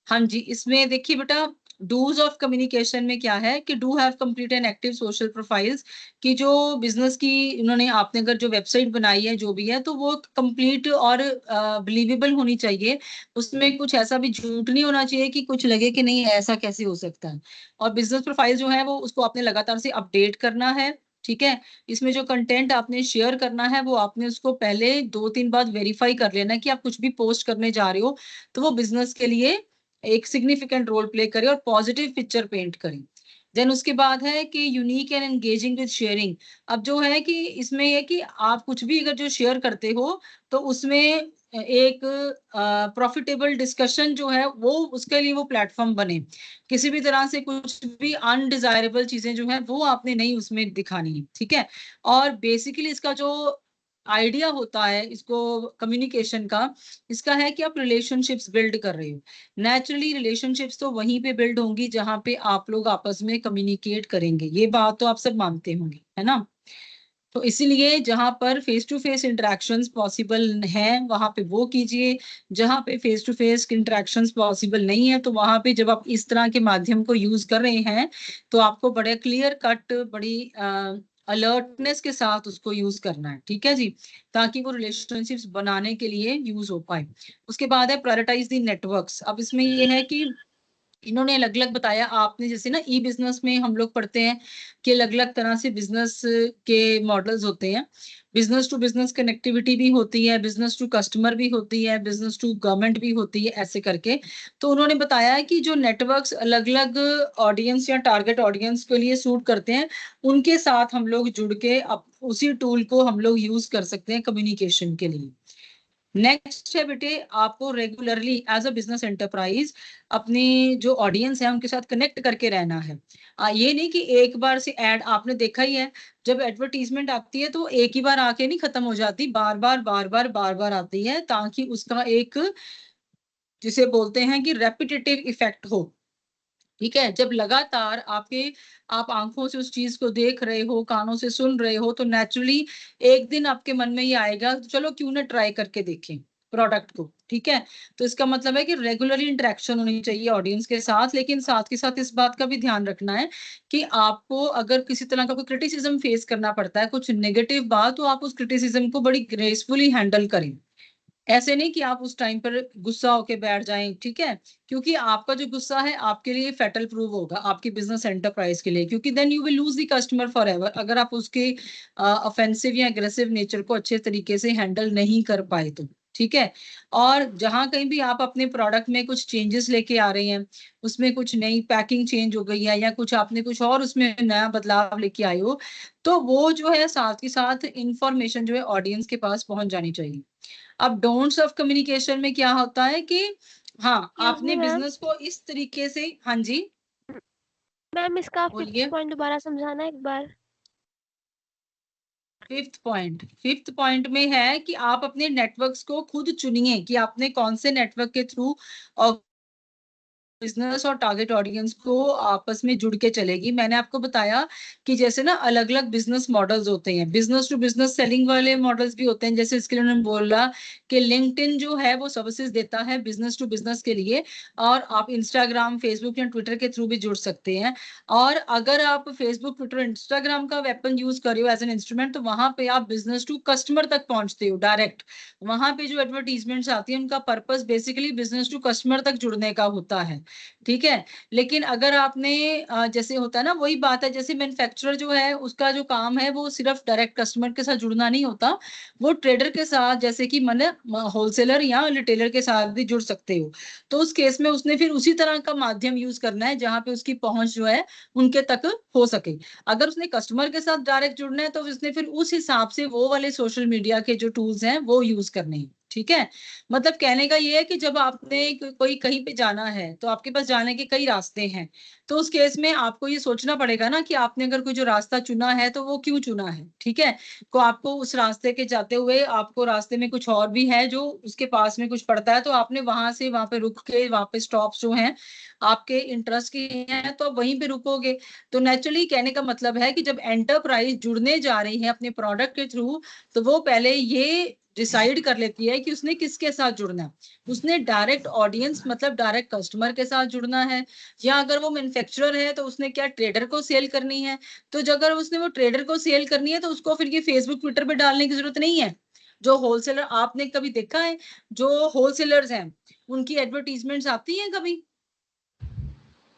हाँ जी, इसमें देखिए बेटा, डूज ऑफ कम्युनिकेशन में क्या है कि do have complete and active social profiles, कि जो बिजनेस की उन्होंने, आपने अगर जो वेबसाइट बनाई है जो भी है, तो वो कंप्लीट और बिलीवेबल होनी चाहिए। उसमें कुछ ऐसा भी झूठ नहीं होना चाहिए कि कुछ लगे कि नहीं ऐसा कैसे हो सकता है। और बिजनेस प्रोफाइल जो है वो उसको आपने लगातार से अपडेट करना है, ठीक है। इसमें जो कंटेंट आपने शेयर करना है वो आपने उसको पहले 2-3 बार वेरीफाई कर लेना कि आप कुछ भी पोस्ट करने जा रहे हो तो वो बिजनेस के लिए एक सिग्निफिकेंट रोल प्ले करे और पॉजिटिव पिक्चर पेंट करे। देन उसके बाद है कि unique and engaging with sharing. अब जो है कि इसमें ये कि आप कुछ भी अगर जो शेयर करते हो तो उसमें एक प्रॉफिटेबल डिस्कशन जो है वो उसके लिए वो प्लेटफॉर्म बने। किसी भी तरह से कुछ भी अनडिजायरेबल चीजें जो है वो आपने नहीं उसमें दिखानी है, ठीक है। और बेसिकली इसका जो आइडिया होता है इसको कम्युनिकेशन का, इसका है कि आप रिलेशनशिप्स बिल्ड कर रहे हो। नेचुरली रिलेशनशिप्स तो वहीं पे बिल्ड होंगी जहां पे आप लोग आपस में कम्युनिकेट करेंगे, ये बात तो आप सब मानते होंगे, है ना। तो इसीलिए जहां पर face to face interactions possible हैं वहां पे वो कीजिए, जहां पे face to face interactions possible नहीं है तो वहां पे जब आप इस तरह के माध्यम को यूज कर रहे हैं तो आपको बड़े क्लियर कट, बड़ी अलर्टनेस के साथ उसको यूज करना है, ठीक है जी, ताकि वो रिलेशनशिप्स बनाने के लिए यूज हो पाए। उसके बाद है प्रायोरिटाइज द नेटवर्क्स। अब इसमें ये है कि इन्होंने अलग अलग बताया, आपने जैसे ना ई बिजनेस में हम लोग पढ़ते हैं कि अलग अलग तरह से बिजनेस के मॉडल्स होते हैं। बिजनेस टू बिजनेस कनेक्टिविटी भी होती है, बिजनेस टू कस्टमर भी होती है, बिजनेस टू गवर्नमेंट भी होती है, ऐसे करके। तो उन्होंने बताया कि जो नेटवर्क्स अलग अलग ऑडियंस या टारगेट ऑडियंस के लिए सूट करते हैं उनके साथ हम लोग जुड़ के अब उसी टूल को हम लोग यूज कर सकते हैं कम्युनिकेशन के लिए। नेक्स्ट है बेटे, आपको regularly as a business enterprise अपनी जो ऑडियंस है उनके साथ कनेक्ट करके रहना है। ये नहीं कि एक बार से ऐड, आपने देखा ही है जब एडवर्टीजमेंट आती है तो एक ही बार आके नहीं खत्म हो जाती, बार बार बार बार बार बार आती है, ताकि उसका एक जिसे बोलते हैं कि रेपिटेटिव इफेक्ट हो, ठीक है। जब लगातार आप आंखों से उस चीज को देख रहे हो, कानों से सुन रहे हो, तो नेचुरली एक दिन आपके मन में ये आएगा तो चलो क्यों ना ट्राई करके देखें प्रोडक्ट को, ठीक है। तो इसका मतलब है कि रेगुलरली इंटरेक्शन होनी चाहिए ऑडियंस के साथ, लेकिन साथ के साथ इस बात का भी ध्यान रखना है कि आपको अगर किसी तरह का कोई क्रिटिसिज्म फेस करना पड़ता है, कुछ नेगेटिव बात, तो आप उस क्रिटिसिज्म को बड़ी ग्रेसफुली हैंडल करें। ऐसे नहीं कि आप उस टाइम पर गुस्सा होके बैठ जाएं, ठीक है, क्योंकि आपका जो गुस्सा है आपके लिए फेटल प्रूव होगा आपकी बिजनेस एंटरप्राइज के लिए, क्योंकि then you will lose the customer forever, अगर आप उसके ऑफेंसिव या एग्रेसिव नेचर को अच्छे तरीके से हैंडल नहीं कर पाए तो, ठीक है। और जहां कहीं भी आप अपने प्रोडक्ट में कुछ चेंजेस लेके आ रहे हैं, उसमें कुछ नई पैकिंग चेंज हो गई है या कुछ आपने कुछ और उसमें नया बदलाव लेके आए हो, तो वो जो है साथ के साथ इंफॉर्मेशन जो है ऑडियंस के पास पहुंच जानी चाहिए। अब डोंट्स ऑफ कम्युनिकेशन में क्या होता है कि हाँ, आपने बिजनेस को इस तरीके से, हाँ जी मैम इसका बोलिए। फिफ्थ पॉइंट दोबारा समझाना एक बार। फिफ्थ पॉइंट में है कि आप अपने नेटवर्क्स को खुद चुनिए कि आपने कौन से नेटवर्क के थ्रू और बिजनेस और टारगेट ऑडियंस को आपस में जुड़ के चलेगी। मैंने आपको बताया कि जैसे ना अलग अलग बिजनेस मॉडल्स होते हैं, बिजनेस टू बिजनेस सेलिंग वाले मॉडल्स भी होते हैं, जैसे इसके लिए उन्होंने बोला कि लिंक्डइन जो है वो सर्विसेज देता है बिजनेस टू बिजनेस के लिए, और आप इंस्टाग्राम, फेसबुक या ट्विटर के थ्रू भी जुड़ सकते हैं। और अगर आप फेसबुक, ट्विटर, इंस्टाग्राम का वेपन यूज कर रहे हो एज एन इंस्ट्रूमेंट, तो वहां पे आप बिजनेस टू कस्टमर तक पहुंचते हो डायरेक्ट। वहां पे जो एडवर्टीजमेंट्स आती है उनका purpose basically business to customer तक जुड़ने का होता है, ठीक है। लेकिन अगर आपने जैसे होता है ना, वही बात है, जैसे मैन्युफैक्चरर जो है उसका जो काम है वो सिर्फ डायरेक्ट कस्टमर के साथ जुड़ना नहीं होता, वो ट्रेडर के साथ, जैसे कि मन होलसेलर या रिटेलर के साथ भी जुड़ सकते हो। तो उस केस में उसने फिर उसी तरह का माध्यम यूज करना है जहां पे उसकी पहुंच जो है उनके तक हो सके। अगर उसने कस्टमर के साथ डायरेक्ट जुड़ना है तो उसने फिर उस हिसाब से वो वाले सोशल मीडिया के जो टूल्स हैं वो यूज करने हैं, ठीक है। मतलब कहने का ये है कि जब आपने कोई कहीं पे जाना है तो आपके पास जाने के कई रास्ते हैं, तो उस केस में आपको ये सोचना पड़ेगा ना कि आपने अगर कोई जो रास्ता चुना है तो वो क्यों चुना है, ठीक है। को आपको उस रास्ते के जाते हुए आपको रास्ते में कुछ और भी है जो उसके पास में कुछ पड़ता है, तो आपने वहां से वहां पे रुक के, वहां पे स्टॉप्स जो हैं आपके इंटरेस्ट के हैं तो आप वहीं पे रुकोगे। तो नेचुरली कहने का मतलब है कि जब एंटरप्राइज जुड़ने जा रही है अपने प्रोडक्ट के थ्रू, तो वो पहले ये डिसाइड कर लेती है कि उसने किसके साथ जुड़ना है। उसने डायरेक्ट ऑडियंस मतलब डायरेक्ट कस्टमर के साथ जुड़ना है, या अगर वो मैन्युफैक्चरर है तो उसने क्या ट्रेडर को सेल करनी है। तो अगर उसने वो ट्रेडर को सेल करनी है तो उसको फिर ये फेसबुक ट्विटर पे डालने की जरूरत नहीं है। जो होलसेलर, आपने कभी देखा है जो होलसेलर्स हैं उनकी एडवर्टीजमेंट्स आती हैं कभी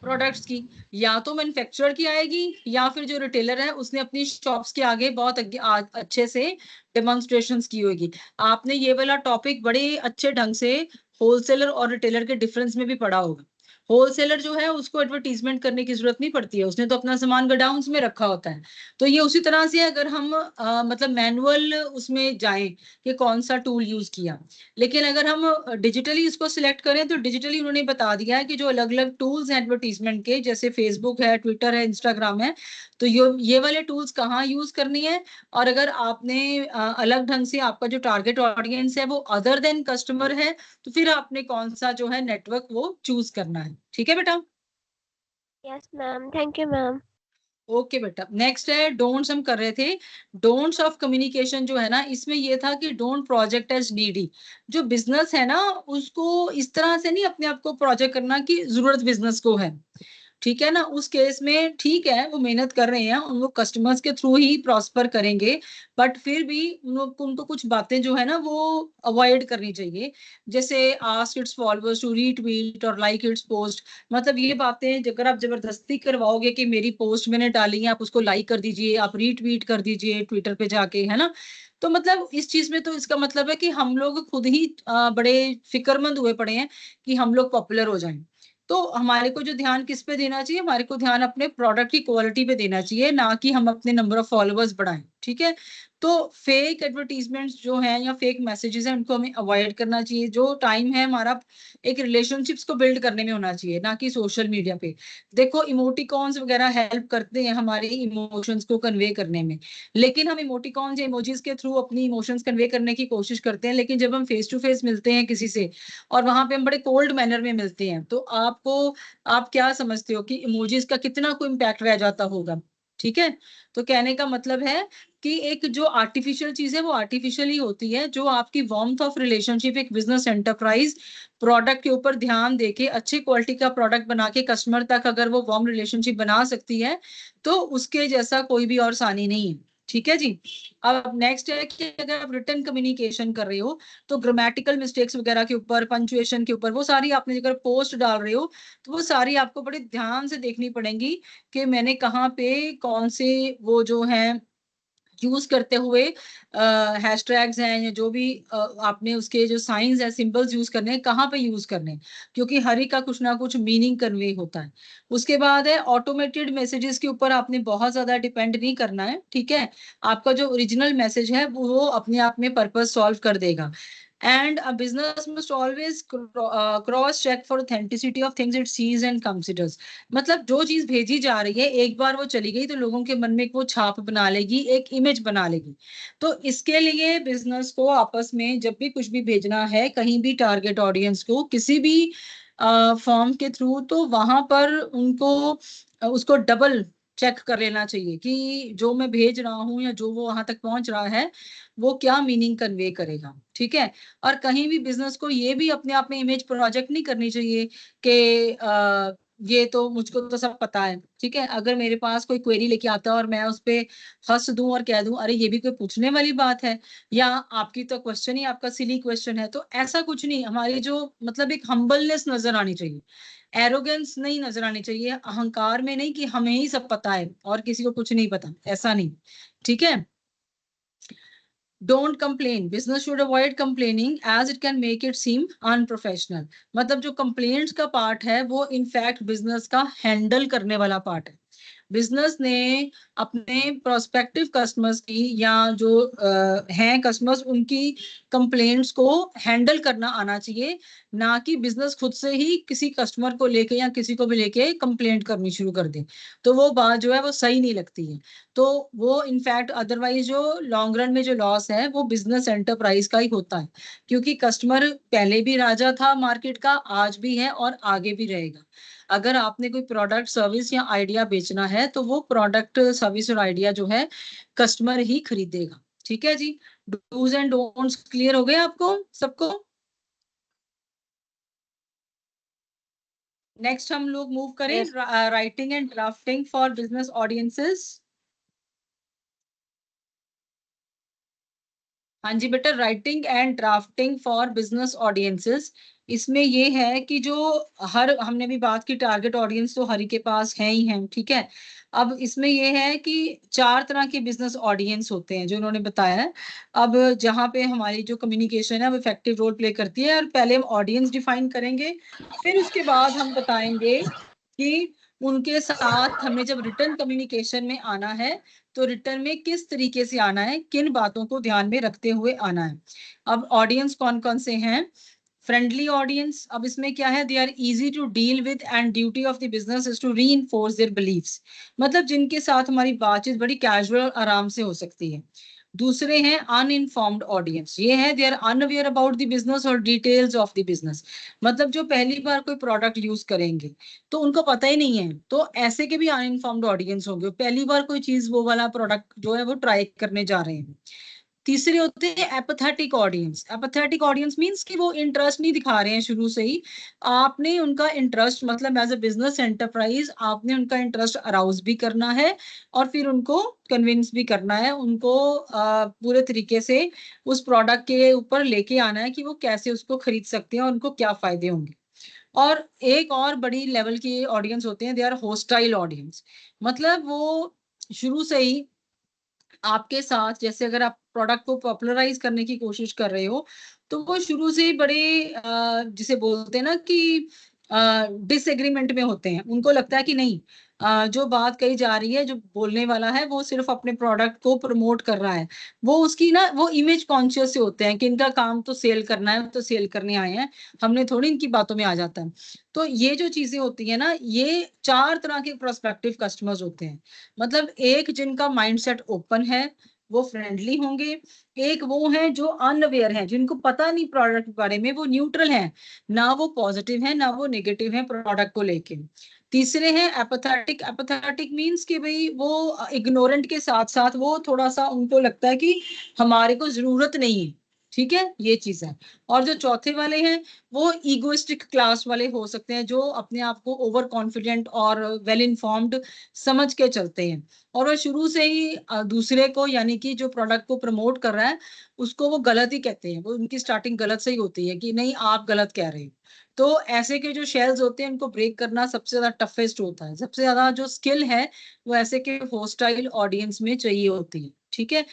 प्रोडक्ट्स की? या तो मैन्युफैक्चरर की आएगी या फिर जो रिटेलर है उसने अपनी शॉप्स के आगे बहुत अच्छे से डेमोन्स्ट्रेशंस की होगी। आपने ये वाला टॉपिक बड़े अच्छे ढंग से होलसेलर और रिटेलर के डिफरेंस में भी पढ़ा होगा। होलसेलर जो है उसको एडवर्टीजमेंट करने की जरूरत नहीं पड़ती है, उसने तो अपना सामान गोडाउन्स में रखा होता है। तो ये उसी तरह से अगर हम मतलब मैनुअल उसमें जाएं कि कौन सा टूल यूज किया, लेकिन अगर हम डिजिटली इसको सिलेक्ट करें तो डिजिटली उन्होंने बता दिया है कि जो अलग अलग टूल्स हैं एडवर्टीजमेंट के, जैसे फेसबुक है, ट्विटर है, इंस्टाग्राम है, तो ये वाले टूल्स कहाँ यूज करनी है। और अगर आपने अलग ढंग से आपका जो टारगेट ऑडियंस है वो अदर देन कस्टमर है, तो फिर आपने कौन सा जो है नेटवर्क वो चूज करना है। ठीक है बेटा? Yes ma'am, thank you ma'am. Okay बेटा, नेक्स्ट है डोंट्स हम कर रहे थे। डोंट्स ऑफ कम्युनिकेशन जो है ना, इसमें ये था कि डोंट प्रोजेक्ट एज नीडी। जो बिजनेस है ना उसको इस तरह से नहीं अपने आप को प्रोजेक्ट करना कि जरूरत बिजनेस को है, ठीक है ना। उस केस में ठीक है वो मेहनत कर रहे हैं, उन लोग कस्टमर्स के थ्रू ही प्रॉस्पर करेंगे, बट फिर भी उनको कुछ बातें जो है ना वो अवॉइड करनी चाहिए। जैसे ask its followers to retweet और लाइक इट्स पोस्ट। मतलब ये बातें अगर आप जबरदस्ती करवाओगे कि मेरी पोस्ट मैंने डाली है आप उसको लाइक कर दीजिए, आप रीट्वीट कर दीजिए ट्विटर पे जाके, है ना। तो मतलब इस चीज में तो इसका मतलब है कि हम लोग खुद ही बड़े फिक्रमंद हुए पड़े हैं कि हम लोग पॉपुलर हो जाएं। तो हमारे को जो ध्यान किस पे देना चाहिए, हमारे को ध्यान अपने प्रोडक्ट की क्वालिटी पे देना चाहिए, ना कि हम अपने नंबर ऑफ फॉलोअर्स बढ़ाएं, ठीक है। तो फेक एडवर्टीजमेंट्स जो हैं या फेक मैसेजेस हैं उनको हमें अवॉइड करना चाहिए। जो टाइम है हमारा एक रिलेशनशिप्स को बिल्ड करने में होना चाहिए, ना कि सोशल मीडिया पे। देखो इमोटिकॉन्स वगैरह हेल्प करते हैं हमारे इमोशंस को कन्वे करने में, लेकिन हम इमोटिकॉन्स या इमोजीज के थ्रू अपनी इमोशंस कन्वे करने की कोशिश करते हैं, लेकिन जब हम फेस टू फेस मिलते हैं किसी से और वहां पे हम बड़े कोल्ड मैनर में मिलते हैं, तो आप क्या समझते हो कि इमोजीज का कितना कोई इम्पैक्ट रह जाता होगा, ठीक है। तो कहने का मतलब है कि एक जो आर्टिफिशियल चीज है वो आर्टिफिशियल ही होती है। जो आपकी वार्मथ ऑफ रिलेशनशिप एक बिजनेस एंटरप्राइज प्रोडक्ट के ऊपर ध्यान देके अच्छी क्वालिटी का प्रोडक्ट बना के कस्टमर तक अगर वो वार्म रिलेशनशिप बना सकती है, तो उसके जैसा कोई भी और सानी नहीं है, ठीक है जी। अब नेक्स्ट है कि अगर आप रिटन कम्युनिकेशन कर रहे हो तो ग्रामेटिकल मिस्टेक्स वगैरह के ऊपर, पंचुएशन के ऊपर, वो सारी आपने अगर पोस्ट डाल रहे हो तो वो सारी आपको बड़े ध्यान से देखनी पड़ेंगी कि मैंने कहाँ पे कौन से वो जो है यूज करते हुए हैशटैग्स हैं या जो भी आपने उसके जो साइंस है, सिंबल्स यूज करने हैं, कहाँ पे यूज करने हैं, क्योंकि हर एक का कुछ ना कुछ मीनिंग कन्वे होता है। उसके बाद है ऑटोमेटेड मैसेजेस के ऊपर आपने बहुत ज्यादा डिपेंड नहीं करना है, ठीक है। आपका जो ओरिजिनल मैसेज है वो अपने आप में पर्पस सॉल्व कर देगा। And a business must always cross check for authenticity of things it sees and considers. मतलब जो चीज भेजी जा रही है एक बार वो चली गई तो लोगों के मन में एक वो छाप बना लेगी, एक इमेज बना लेगी। तो इसके लिए बिजनेस को आपस में जब भी कुछ भी भेजना है कहीं भी टारगेट ऑडियंस को किसी भी फॉर्म के थ्रू, तो वहां पर उनको उसको डबल चेक कर लेना चाहिए कि जो मैं भेज रहा हूँ या जो वो वहां तक पहुंच रहा है वो क्या मीनिंग कन्वे करेगा, ठीक है। और कहीं भी बिजनेस को ये भी अपने आप में इमेज प्रोजेक्ट नहीं करनी चाहिए कि ये तो मुझको तो सब पता है, ठीक है। अगर मेरे पास कोई क्वेरी लेके आता है और मैं उस पे हंस दूं और कह दूं अरे ये भी कोई पूछने वाली बात है, या आपकी तो क्वेश्चन ही आपका सिली क्वेश्चन है, तो ऐसा कुछ नहीं। हमारी जो मतलब एक हम्बलनेस नजर आनी चाहिए, एरोगेंस नहीं नजर आनी चाहिए, अहंकार में नहीं कि हमें ही सब पता है और किसी को कुछ नहीं पता, ऐसा नहीं, ठीक है। Don't complain, business should avoid complaining as it can make it seem unprofessional. मतलब जो कंप्लेंट्स का पार्ट है वो इनफैक्ट बिजनेस का हैंडल करने वाला पार्ट है। बिजनेस ने अपने प्रोस्पेक्टिव कस्टमर्स की या जो हैं कस्टमर्स, उनकी कंप्लेंट्स को हैंडल करना आना चाहिए, ना कि बिजनेस खुद से ही किसी कस्टमर को लेके या किसी को भी लेके कंप्लेंट करनी शुरू कर दे। तो वो बात जो है वो सही नहीं लगती है। तो वो इनफैक्ट अदरवाइज जो लॉन्ग रन में जो लॉस है वो बिजनेस एंटरप्राइज का ही होता है, क्योंकि कस्टमर पहले भी राजा था मार्केट का, आज भी है और आगे भी रहेगा। अगर आपने कोई प्रोडक्ट सर्विस या आइडिया बेचना है तो वो प्रोडक्ट सर्विस और आइडिया जो है कस्टमर ही खरीदेगा। ठीक है जी, डूज एंड डोंट्स क्लियर हो गए आपको सबको? नेक्स्ट हम लोग मूव करें Yes. Writing and drafting for business audiences. हाँ जी बेटा, writing and drafting for business audiences. इसमें ये है कि जो हमने भी बात की टारगेट ऑडियंस तो हर के पास है ही है, ठीक है। अब इसमें ये है कि 4 तरह के बिजनेस ऑडियंस होते हैं जो उन्होंने बताया है। अब जहाँ पे हमारी जो कम्युनिकेशन है वो इफेक्टिव रोल प्ले करती है, और पहले हम ऑडियंस डिफाइन करेंगे, फिर उसके बाद हम बताएंगे कि उनके साथ हमने जब रिटर्न कम्युनिकेशन में आना है तो रिटर्न में किस तरीके से आना है, किन बातों को ध्यान में रखते हुए आना है। अब ऑडियंस कौन कौन से हैं? फ्रेंडली ऑडियंस, अब इसमें क्या है, they are easy to deal with and duty of the business is to reinforce their believes, मतलब जिनके साथ हमारी बातचीत बड़ी कैजुअल और आराम से हो सकती है। दूसरे हैं अनइन्फॉर्म्ड ऑडियंस, ये है they are unaware about the business और डिटेल्स ऑफ द बिजनेस, मतलब जो पहली बार कोई प्रोडक्ट यूज करेंगे तो उनको पता ही नहीं है, तो ऐसे के भी अनइन्फॉर्म्ड ऑडियंस होंगे, पहली बार कोई चीज वो वाला प्रोडक्ट जो है वो ट्राई करने जा रहे हैं। तीसरे होते हैं एपैथेटिक ऑडियंस। एपैथेटिक ऑडियंस मींस कि वो इंटरेस्ट नहीं दिखा रहे हैं शुरू से ही, आपने उनका इंटरेस्ट मतलब एज अ बिजनेस एंटरप्राइज आपने उनका इंटरेस्ट अराउज भी करना है और फिर उनको कन्विंस भी करना है, उनको पूरे तरीके से उस प्रोडक्ट के ऊपर लेके आना है कि वो कैसे उसको खरीद सकते हैं और उनको क्या फायदे होंगे। और एक और बड़ी लेवल की ऑडियंस होते हैं, दे आर होस्टाइल ऑडियंस, मतलब वो शुरू से ही आपके साथ, जैसे अगर आप प्रोडक्ट को पॉपुलराइज करने की कोशिश कर रहे हो तो वो शुरू से ही बड़े जिसे बोलते हैं ना कि डिसएग्रीमेंट में होते हैं, उनको लगता है कि नहीं जो बात कही जा रही है, जो बोलने वाला है वो सिर्फ अपने प्रोडक्ट को प्रमोट कर रहा है, वो उसकी ना वो इमेज कॉन्शियस से होते हैं कि इनका काम तो सेल करना है, तो सेल करने आए हैं, हमने थोड़ी इनकी बातों में आ जाता है। तो ये जो चीजें होती है ना, ये 4 तरह के प्रोस्पेक्टिव कस्टमर्स होते हैं, मतलब एक जिनका माइंडसेट ओपन है वो फ्रेंडली होंगे, एक वो हैं जो अनअवेयर हैं, जिनको पता नहीं प्रोडक्ट के बारे में, वो न्यूट्रल हैं, ना वो पॉजिटिव है ना वो नेगेटिव है प्रोडक्ट को लेके। तीसरे हैं एपैथेटिक। एपैथेटिक मींस कि भाई वो इग्नोरेंट के साथ साथ वो थोड़ा सा उनको लगता है कि हमारे को जरूरत नहीं है, ठीक है, ये चीज है। और जो चौथे वाले हैं वो ईगोइस्टिक क्लास वाले हो सकते हैं, जो अपने आप को ओवर कॉन्फिडेंट और वेल इन्फॉर्म्ड समझ के चलते हैं, और वो शुरू से ही दूसरे को यानी कि जो प्रोडक्ट को प्रमोट कर रहा है उसको वो गलत ही कहते हैं, वो उनकी स्टार्टिंग गलत से ही होती है कि नहीं आप गलत कह रहे हो। तो ऐसे के जो शेल्स होते हैं उनको ब्रेक करना सबसे ज्यादा टफेस्ट होता है, सबसे ज्यादा जो स्किल है वो ऐसे के होस्टाइल ऑडियंस में चाहिए होती है, ठीक है।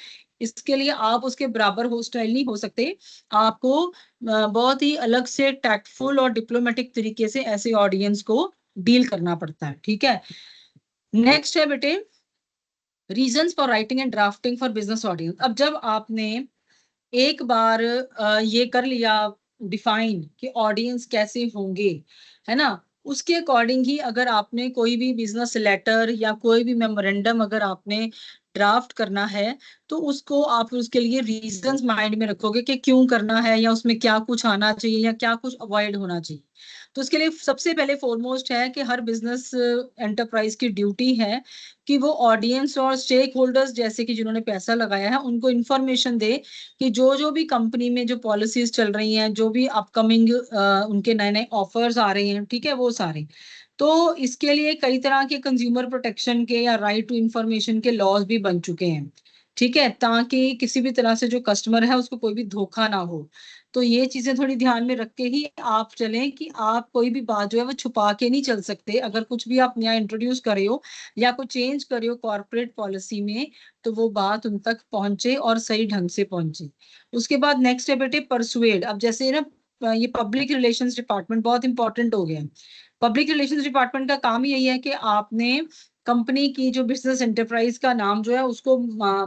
इसके लिए आप उसके बराबर होस्टाइल नहीं हो सकते, आपको बहुत ही अलग से टैक्टफुल और डिप्लोमेटिक तरीके से ऐसे ऑडियंस को डील करना पड़ता है, ठीक है। नेक्स्ट है बेटे reasons for writing and drafting for business audience. अब जब आपने एक बार ये कर लिया डिफाइन कि ऑडियंस कैसे होंगे, है ना, उसके अकॉर्डिंग ही अगर आपने कोई भी बिजनेस लेटर या कोई भी मेमोरेंडम अगर आपने ड्राफ्ट करना है तो उसको आप उसके लिए रीजंस माइंड में रखोगे कि क्यों करना है, या उसमें क्या कुछ आना चाहिए या क्या कुछ अवॉइड होना चाहिए। तो इसके लिए सबसे पहले फॉरमोस्ट है कि हर बिजनेस एंटरप्राइज की ड्यूटी है कि वो ऑडियंस और स्टेक होल्डर्स जैसे कि जिन्होंने पैसा लगाया है उनको इन्फॉर्मेशन दे कि जो भी कंपनी में जो पॉलिसीज चल रही हैं, जो भी अपकमिंग उनके नए नए ऑफर्स आ रहे हैं, ठीक है, वो सारे। तो इसके लिए कई तरह के कंज्यूमर प्रोटेक्शन के या राइट टू इंफॉर्मेशन के लॉज भी बन चुके हैं, ठीक है, ताकि किसी भी तरह से जो कस्टमर है उसको कोई भी धोखा ना हो। तो ये चीजें थोड़ी ध्यान में रख के ही आप चलें कि आप कोई भी बात जो है वो छुपा के नहीं चल सकते। अगर कुछ भी आप नया इंट्रोड्यूस कर रहे हो या कुछ चेंज कर रहे हो कॉर्पोरेट पॉलिसी में तो वो बात उन तक पहुंचे और सही ढंग से पहुंचे। उसके बाद नेक्स्ट है बेटे परसुएड। अब जैसे ना ये पब्लिक रिलेशंस डिपार्टमेंट बहुत इंपॉर्टेंट हो गया है। पब्लिक रिलेशंस डिपार्टमेंट का काम यही है कि आपने कंपनी की जो बिजनेस एंटरप्राइज का नाम जो है उसको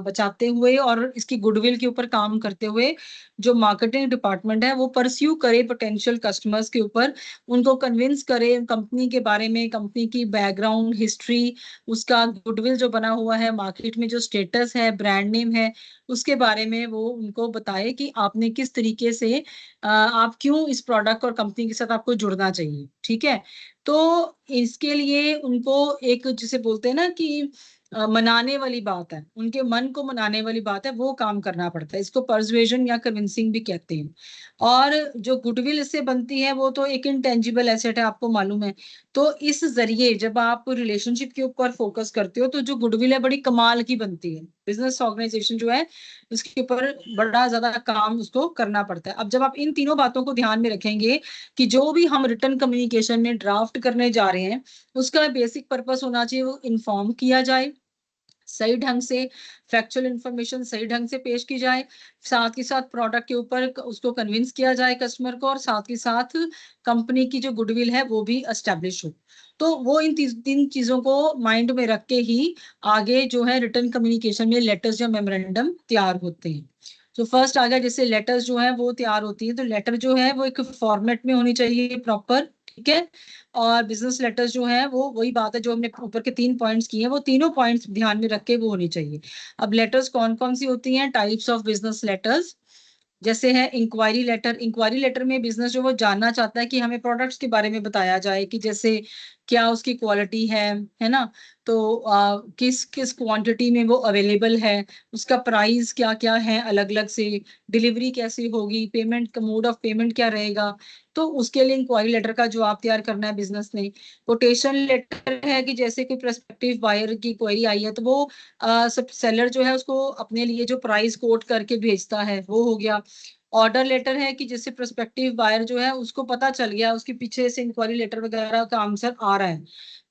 बचाते हुए और इसकी गुडविल के ऊपर काम करते हुए जो मार्केटिंग डिपार्टमेंट है वो परस्यू करे पोटेंशियल कस्टमर्स के ऊपर, उनको कन्विंस करे कंपनी के बारे में, कंपनी की बैकग्राउंड हिस्ट्री, उसका गुडविल जो बना हुआ है, मार्केट में जो स्टेटस है, ब्रांड नेम है, उसके बारे में वो उनको बताए कि आपने किस तरीके से आप क्यों इस प्रोडक्ट और कंपनी के साथ आपको जुड़ना चाहिए। ठीक है, तो इसके लिए उनको एक जिसे बोलते हैं ना कि मनाने वाली बात है, उनके मन को मनाने वाली बात है, वो काम करना पड़ता है। इसको पर्सुएजन या कन्विंसिंग भी कहते हैं। और जो गुडविल इससे बनती है वो तो एक इंटेंजिबल एसेट है, आपको मालूम है। तो इस जरिए जब आप रिलेशनशिप के ऊपर फोकस करते हो तो जो गुडविल है बड़ी कमाल की बनती है। बिजनेस ऑर्गेनाइजेशन जो है उसके ऊपर बड़ा ज्यादा काम उसको करना पड़ता है। अब जब आप इन तीनों बातों को ध्यान में रखेंगे कि जो भी हम रिटर्न कम्युनिकेशन में ड्राफ्ट करने जा रहे हैं उसका बेसिक पर्पस होना चाहिए वो इन्फॉर्म किया जाए, सही ढंग से फैक्चुअल इंफॉर्मेशन सही ढंग से पेश की जाए, साथ ही साथ प्रोडक्ट के ऊपर उसको कन्विंस किया जाए कस्टमर को, और साथ ही साथ कंपनी की जो गुडविल है वो भी एस्टेब्लिश हो। तो वो इन तीन चीजों को माइंड में रख के ही आगे जो है रिटर्न कम्युनिकेशन में लेटर्स या मेमोरेंडम तैयार होते हैं। तो फर्स्ट आ गया, जैसे लेटर्स जो है वो तैयार होती है, तो लेटर जो है वो एक फॉर्मेट में होनी चाहिए प्रॉपर। ठीक है, और बिजनेस लेटर्स जो है वो वही बात है जो हमने ऊपर के 3 पॉइंट्स किए हैं, वो तीनों पॉइंट्स ध्यान में रख के वो होनी चाहिए। अब लेटर्स कौन कौन सी होती हैं, टाइप्स ऑफ बिजनेस लेटर्स, जैसे है इंक्वायरी लेटर। इंक्वायरी लेटर में बिजनेस जो वो जानना चाहता है कि हमें प्रोडक्ट्स के बारे में बताया जाए कि जैसे क्या उसकी क्वालिटी है ना, तो किस किस क्वांटिटी में वो अवेलेबल है, उसका प्राइस क्या क्या है अलग अलग से, डिलीवरी कैसी होगी, पेमेंट का मोड ऑफ पेमेंट क्या रहेगा। तो उसके लिए इंक्वायरी लेटर का जवाब तैयार करना है बिजनेस ने। कोटेशन लेटर है कि जैसे कोई प्रोस्पेक्टिव बायर की क्वेरी आई है तो वो सब सेलर जो है उसको अपने लिए जो प्राइस कोट करके भेजता है वो हो गया। ऑर्डर लेटर है कि जिससे प्रोस्पेक्टिव बायर जो है उसको पता चल गया, उसके पीछे से इंक्वायरी लेटर वगैरह का आंसर आ रहा है।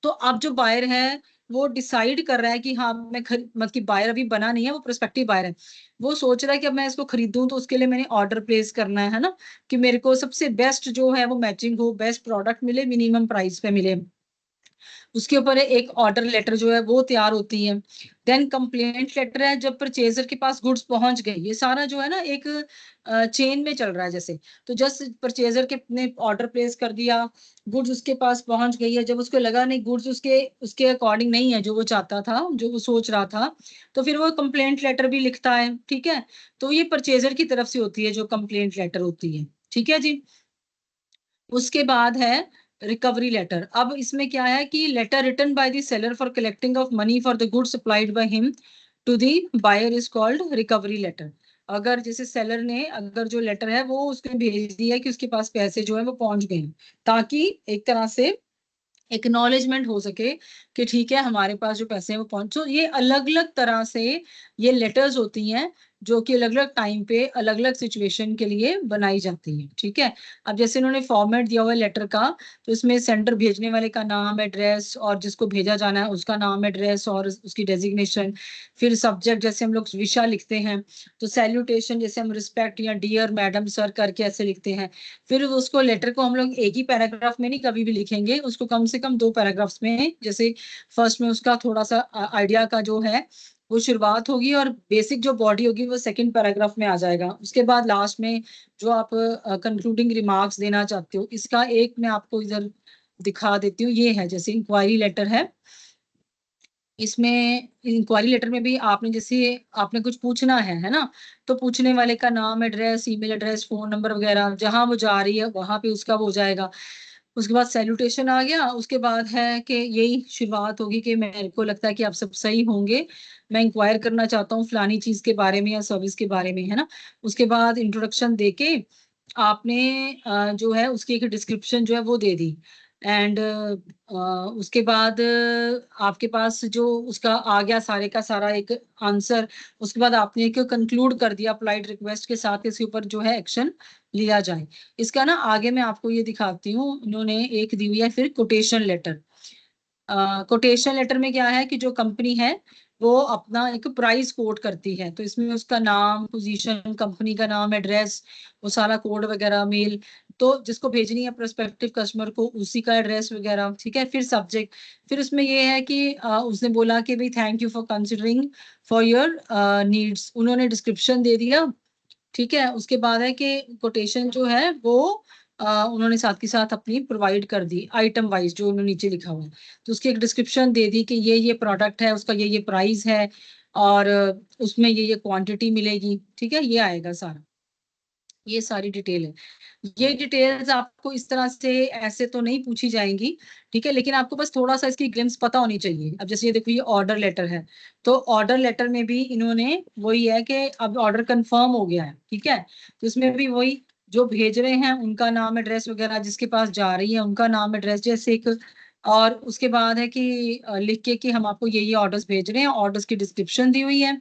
तो अब जो बायर है वो डिसाइड कर रहा है कि हाँ मैं मतलब कि बायर अभी बना नहीं है, वो प्रोस्पेक्टिव बायर है, वो सोच रहा है कि अब मैं इसको खरीदूं तो उसके लिए मैंने ऑर्डर प्लेस करना है ना, कि मेरे को सबसे बेस्ट जो है वो मैचिंग हो, बेस्ट प्रोडक्ट मिले, मिनिमम प्राइस पे मिले। उसके ऊपर एक ऑर्डर लेटर जो है वो तैयार होती है। देन कंप्लेंट लेटर है जब परचेजर के पास गुड्स पहुंच गए, ये सारा जो है ना एक चेन में चल रहा है जैसे। तो जस्ट परचेजर के ने ऑर्डर प्लेस कर दिया, गुड्स उसके पास पहुंच गई है, जब उसको लगा नहीं गुड्स उसके उसके अकॉर्डिंग नहीं है जो वो चाहता था, जो वो सोच रहा था, तो फिर वो कंप्लेंट लेटर भी लिखता है। ठीक है, तो ये परचेजर की तरफ से होती है जो कंप्लेंट लेटर होती है। ठीक है जी, उसके बाद है रिकवरी लेटर। अब इसमें क्या है कि letter written by the seller for collecting of money for the goods supplied by him to the buyer is called recovery letter. अगर जैसे सेलर ने अगर जो लेटर है वो उसने भेज दिया कि उसके पास पैसे जो है वो पहुंच गए, ताकि एक तरह से एक्नॉलेजमेंट हो सके कि ठीक है हमारे पास जो पैसे हैं वो पहुंचो। ये अलग अलग तरह से ये लेटर्स होती हैं जो कि अलग अलग टाइम पे अलग अलग सिचुएशन के लिए बनाई जाती है। ठीक है, अब जैसे इन्होंने फॉर्मेट दिया हुआ है लेटर का, तो इसमें सेंडर भेजने वाले का नाम, एड्रेस, और जिसको भेजा जाना है उसका नाम, एड्रेस और उसकी डेजिग्नेशन। फिर सब्जेक्ट जैसे हम लोग विशा लिखते हैं, तो सैल्यूटेशन जैसे हम रिस्पेक्ट या डियर मैडम सर करके ऐसे लिखते हैं। फिर उसको लेटर को हम लोग एक ही पैराग्राफ में नहीं कभी भी लिखेंगे, उसको कम से कम 2 पैराग्राफ्स में, जैसे फर्स्ट में उसका थोड़ा सा आइडिया का जो है वो शुरुआत होगी और बेसिक जो बॉडी होगी वो सेकंड पैराग्राफ में आ जाएगा। उसके बाद लास्ट में जो आप कंक्लूडिंग रिमार्क्स देना चाहते हो, इसका एक मैं आपको इधर दिखा देती हूँ। ये है जैसे इंक्वायरी लेटर है, इसमें इंक्वायरी लेटर में भी आपने जैसे आपने कुछ पूछना है ना, तो पूछने वाले का नाम, address, email address, phone number वगैरह, जहां वो जा रही है वहां पे उसका वो हो जाएगा। उसके बाद सैल्यूटेशन आ गया, उसके बाद है कि यही शुरुआत होगी कि मेरे को लगता है कि आप सब सही होंगे, मैं इंक्वायर करना चाहता हूँ फलानी चीज के बारे में या सर्विस के बारे में, है ना। उसके बाद इंट्रोडक्शन देके आपने जो है उसकी एक डिस्क्रिप्शन जो है वो दे दी, एंड उसके बाद आपके पास जो उसका आ गया सारे का सारा एक आंसर। उसके बाद आपने एक कंक्लूड कर दिया पोलाइट रिक्वेस्ट के साथ, इसके ऊपर जो है एक्शन लिया जाए। इसका ना आगे मैं आपको ये दिखाती हूँ, इन्होंने एक दी हुई है फिर कोटेशन लेटर। कोटेशन लेटर में क्या है कि जो कंपनी है वो अपना एक प्राइस कोड करती है, तो इसमें उसका नाम, पोजीशन, कंपनी का नाम, एड्रेस, वो सारा कोड वगैरह, मेल, तो जिसको भेजनी है प्रोस्पेक्टिव कस्टमर को उसी का एड्रेस वगैरह, ठीक है। फिर सब्जेक्ट, फिर उसमें ये है कि उसने बोला कि भाई thank you for considering for your needs, उन्होंने डिस्क्रिप्शन दे दिया, ठीक है। उसके बाद है कि कोटेशन जो है वो उन्होंने साथ के साथ अपनी प्रोवाइड कर दी आइटम वाइज, जो उन्होंने नीचे लिखा हुआ है, तो उसकी एक डिस्क्रिप्शन दे दी कि ये प्रोडक्ट है, उसका ये प्राइस है, और उसमें ये क्वांटिटी मिलेगी, ठीक है। ये आएगा सारा, ये सारी डिटेल है। ये डिटेल्स आपको इस तरह से ऐसे तो नहीं पूछी जाएंगी, ठीक है, लेकिन आपको बस थोड़ा सा इसकी ग्लिम्स पता होनी चाहिए। अब जैसे ये देखो, ये ऑर्डर लेटर है, तो ऑर्डर लेटर में भी इन्होंने वही है कि अब ऑर्डर कंफर्म हो गया है, ठीक है, तो इसमें भी वही जो भेज रहे हैं उनका नाम, एड्रेस वगैरह, जिसके पास जा रही है उनका नाम, एड्रेस, जैसे एक, और उसके बाद है कि लिख के कि हम आपको ये ऑर्डर्स भेज रहे हैं, ऑर्डर्स की डिस्क्रिप्शन दी हुई है,